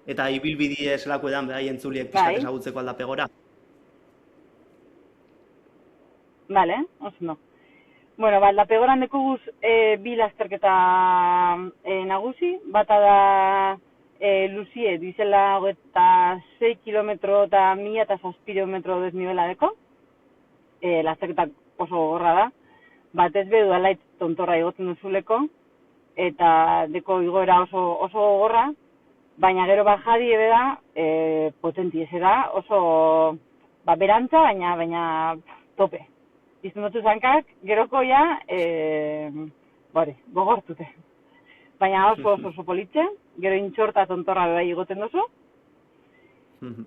eta ibilbidie zelako edan behai entzuliek pizkate ezagutzeko Aldapegora. Vale, oso. Bueno, Aldapegoran dekoguz bi lasterketa nagusi, bata da Luzie, dizela 26 kilometro eta 1007 kilometro desnibela deko. Lasterketa oso gogorra da. Batez bedu alait tontorra igotzen duzuleko, eta deko igoera oso gogorra, baina gero bajadi ebe da, potenti eze da, oso berantza, baina tope. Izan dutu zankak, geroko ja, gogortute. Baina oso politxe, gero intxorta tontorra bai igoten duzu.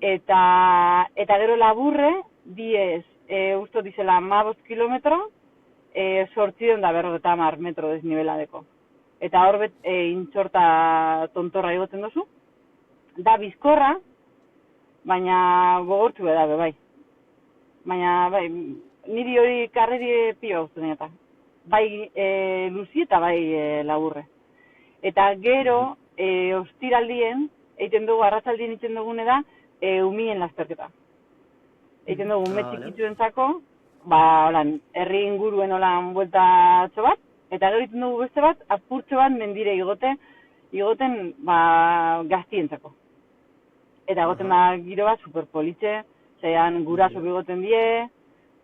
Eta gero laburre, diez, usto dizela 15 kilometro, 850 metro desnibela deko. Eta hor intxorta tontorra igoten duzu. Da bizkorra, baina gogortu da, bai. Baina, bai, niri hori karreri pio guztien eta. Bai Luzi eta bai laburre. Eta gero, ostiraldien, egiten dugu, arratsaldien egiten dugune da, umien lasterketa. Egiten dugu, txikitzuentzako, herri inguruen olan bueltatxo bat, eta gero egiten dugu beste bat, apurtxo bat mendire igoten gaztientzako. Eta egoten da giro bat superpolitxe, zean guraso bigoten die,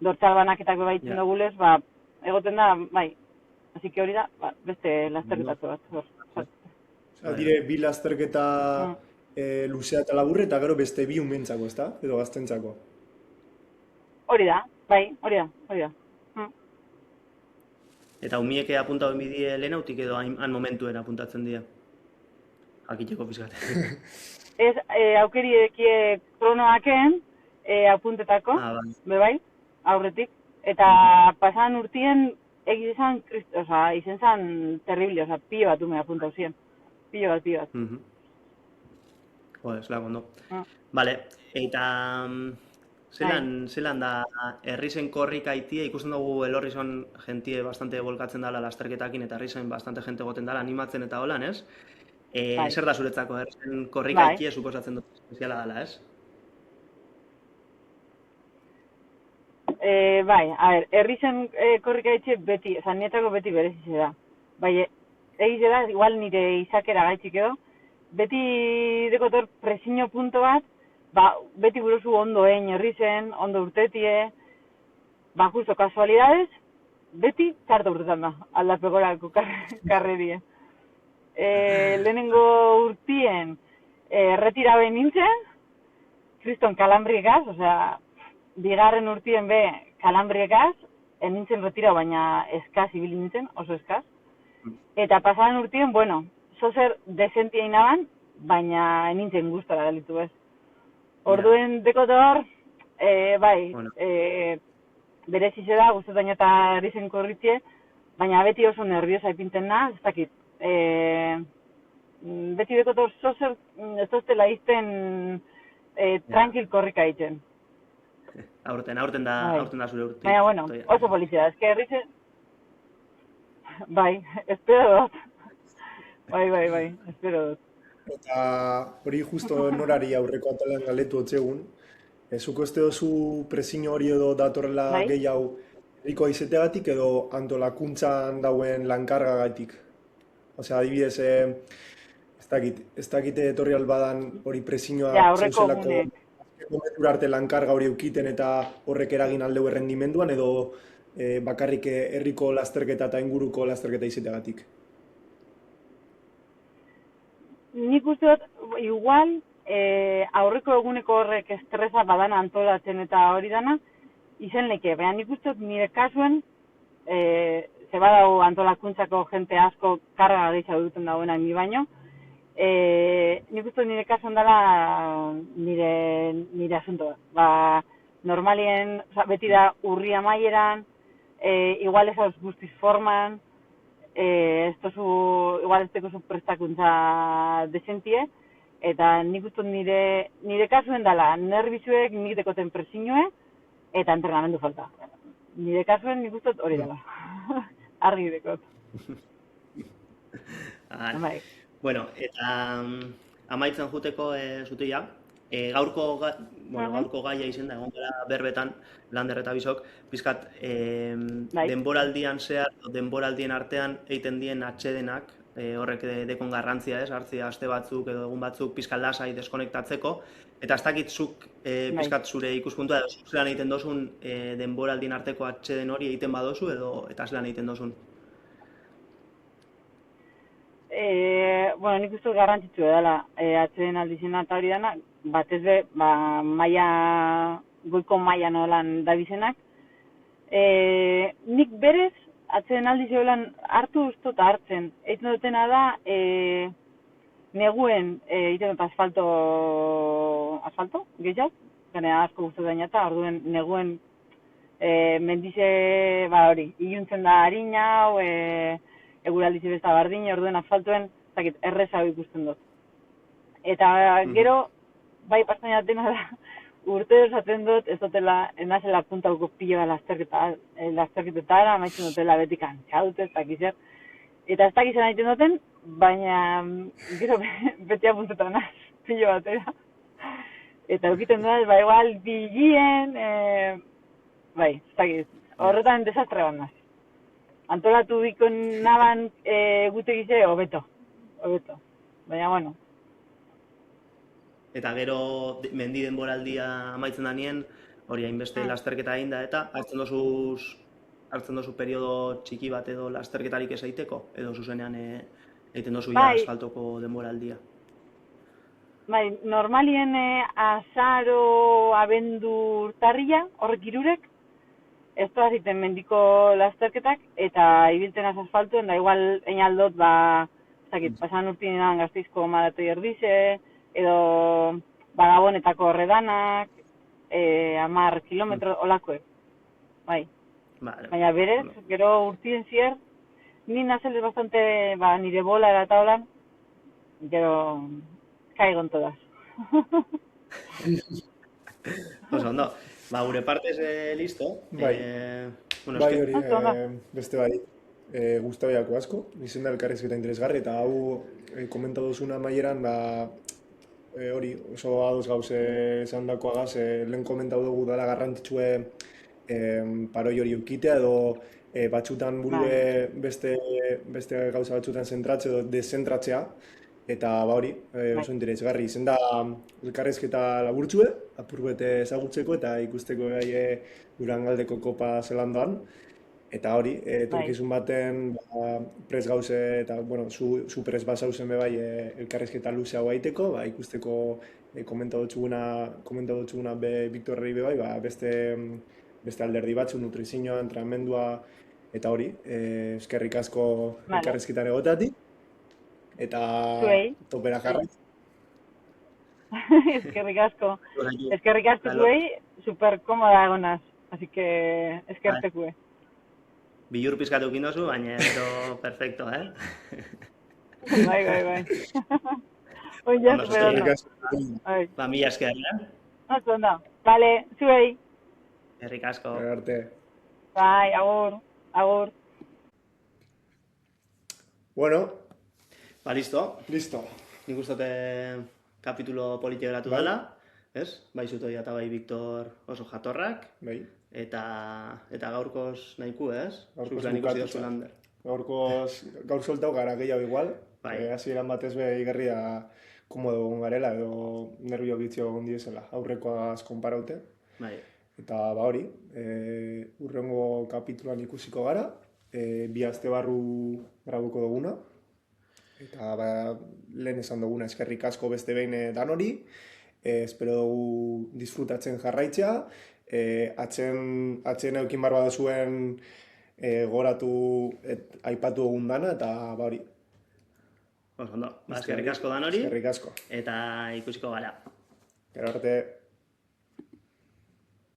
dortzal banaketak bebaitzen dugulez, egoten da, bai. Así que hori da, beste lasterketatxo bat. Dire, bi lasterketa luzea eta laburre, eta gero beste bi umentzako, ezta? Edo gaztentzako. Hori da, bai, hori da. Eta umieke apuntauen bidie lehenautik edo han momentuen apuntatzen dira? Jakiteko pizkate. Ez, aukeri ekie kronoaken, apuntetako, bai, aurretik. Eta pasan urtien, izan zen terrible, pilo bat ume apuntau ziren. Pilo bat. Joder, zelako ondo. Vale, eta zelan da herrizen korrika itie, ikusten dugu Elorrizon jentie bastante bolkatzen dala lasterketakin eta herrizen bastante jente goten dala animatzen eta holan, ez? Zer da zuretzako herrizen korrika itie suposatzen dut espeziala dala, ez? Bai, a ber, herrizen korrika itxe beti, nietako beti berezize da. Bai, egize da, igual nire izakera gaitxik edo, beti dekotor presiño punto bat, beti buruzu ondo herrizen, ondo urtetie, justo kasualidades, beti txarto urtetan da, Aldapegorako karrerie. Lehenengo urtien retirabe nintzen, kriston kalambriekaz, bigarren urtien be kalambriekaz, nintzen retirau, baina eskaz ibili nintzen, oso eskaz. Eta pasaren urtien, bueno, zozer desentia inaban, baina nintzen gustora galitu ez. Orduen dekotor, bai, berezize da, guztetan eta herrizen korritxe, baina beti oso nerviosa ipinten na, ez dakit. Beti dekotor zozer, ez toztela izten tranquil korrika egiten. Aurten da zure urti. Baina, bueno, oso polizia, ez que herrizen... Bai, espero dut. Bai, espero dut. Eta hori justo norari aurreko atalean galetu otzegun, zuko ez dozu presiño hori edo datorrela gehiago herriko izetegatik edo antolakuntzan dauen lankargagatik. Osea, adibidez, ez dakite etorri albadan hori presiñoa zeuzelako momentura arte lankarga hori eukiten eta horrek eragin aldeu errendimenduan edo bakarrik herriko lasterketa eta inguruko lasterketa izetegatik. nik uste dut, igual, aurreko eguneko horrek estresa badana antolatzen eta hori dana, izen leke, baina nik uste dut nire kasuen, ze badau antolakuntzako jente asko karga gehiago duten dagoena ni baino, nik uste dut nire kasuan dela nire asuntoa. Ba, normalien, beti da urri amaieran, igual ez hauz guztiz forman, igual ez teko zu prestakuntza desentie, eta nik uste nire kasuen dela nervizuek nik dekoten presinue, eta entrenamendu falta. Nire kasuen nik uste hori dela. Argi dekot. Bueno, eta amaitzen juteko zutia, gaurko gaia izen da, egon gara berbetan, Lander eta Bizok, pizkat denboraldian zehar, denboraldien artean egiten dien atsedenak, horrek dekon garrantzia ez, hartzia aste batzuk edo egun batzuk pizkat lasai deskonektatzeko, eta ez dakitzuk pizkat zure ikuspuntua, edo zelan egiten dozun denboraldien arteko atseden hori egiten badozu, edo eta zelan egiten dozun? Bueno, nik uste garrantzitsu edala atseden aldizena eta hori dana, batez be, goiko maia nolan dabizenak. Nik berez, atseden aldizioelan hartu ustot hartzen. Eitzen dutena da, neguen, egiten dut asfalto, gehiago, gane asko guztu dainata, orduen neguen mendize, hori, iluntzen da harina, eguraldize besta bardina, orduen asfaltuen, erreza ikusten dut. Eta gero, bai pasten jatena da, urte esaten dut, ez dutela, enazela puntauko pila lasterketetara, maitzen dutela beti kantxaute, ez dakizer. Eta ez dakizen egiten duten, baina gero beti apuntetan az, pilo batera. Eta eukiten dut, igual bilgien, bai, ez dakiz, horretan desastre bat naz. Antolatu bikon naban gute gize, hobeto. Baina, bueno. Eta gero mendi denboraldia amaitzen da nien, hori hainbeste lasterketa egin da, eta hartzen dozu periodo txiki bat edo lasterketarik ez egiteko, edo zuzenean egiten dozu ja asfaltoko denboraldia. Bai, normalien azaro, abendu, urtarria, horrek irurek, ez da ziten mendiko lasterketak, eta ibiltzen az asfaltuen, da igual einaldot, pasan urtinean Gasteizko maratoi erdize, edo Gabonetako horredanak, 10 kilometro olakoek, bai. Baina berez, gero urtien zier, ni nazeles bastante, nire bola eta holan, gero kaigon todas. Oso, ondo. Gure partez listo. Bai, hori, beste bai, guztabiako asko, izen da elkarrizketa interesgarri, eta hau komenta duzuna maieran, hori, oso ados gauze esan dakoagaz, lehen komentau dugu dela garrantzitsue paroi hori eukitea, edo batxutan burue beste gauza batxutan zentratzea edo dezentratzea, eta hori, oso interesgarri, izen da elkarrizketa laburtzue, apurbete ezagutzeko eta ikusteko gai Durangaldeko kopa zelandoan. Eta hori, etorkizun baten prez gauze eta, bueno, zu prez bazauzen bebai elkarrizketa luze hau aiteko, ikusteko komenta dutxuguna Victor Herri bebai, beste alderdi batzu, nutrizioa, entrenamendua, eta hori, eskerrik asko elkarrizketan egoteatik, eta topera jarraiz. Eskerrik asko zuei, super komoda egonaz, así que eskertekue. Bilur pizkatu ekin dozu, baina edo perfecto, Bai. Oia, superondo. Mila esker, Oso ondo. Vale, zuei. Herrik asko. Arte. Bai, agur. Bueno. Listo. Listo. Nik ustate kapitulo polite geratu dela, ez? Bai Zutoia eta bai Victor oso jatorrak. Bai. Eta gaurkoz nahiku, ez? Gaurkoz ikusi dozu Lander. Gaur soltau gara gehiago igual. Hasieran batez be igarria komodo egon garela edo nervio bitzio egon diezela. Aurrekoaz konparaute. Bai. Eta hori, urrengo kapituloan ikusiko gara. 2 aste barru grabuko duguna. Eta lehen esan duguna eskerrik asko beste behin danori, espero dugu disfrutatzen jarraitzea, atzen eukin barba zuen goratu aipatu egun dana, eta hori. Ondo, eskerrik asko danori. Eskerrik asko. Eta ikusiko gara. Gero arte.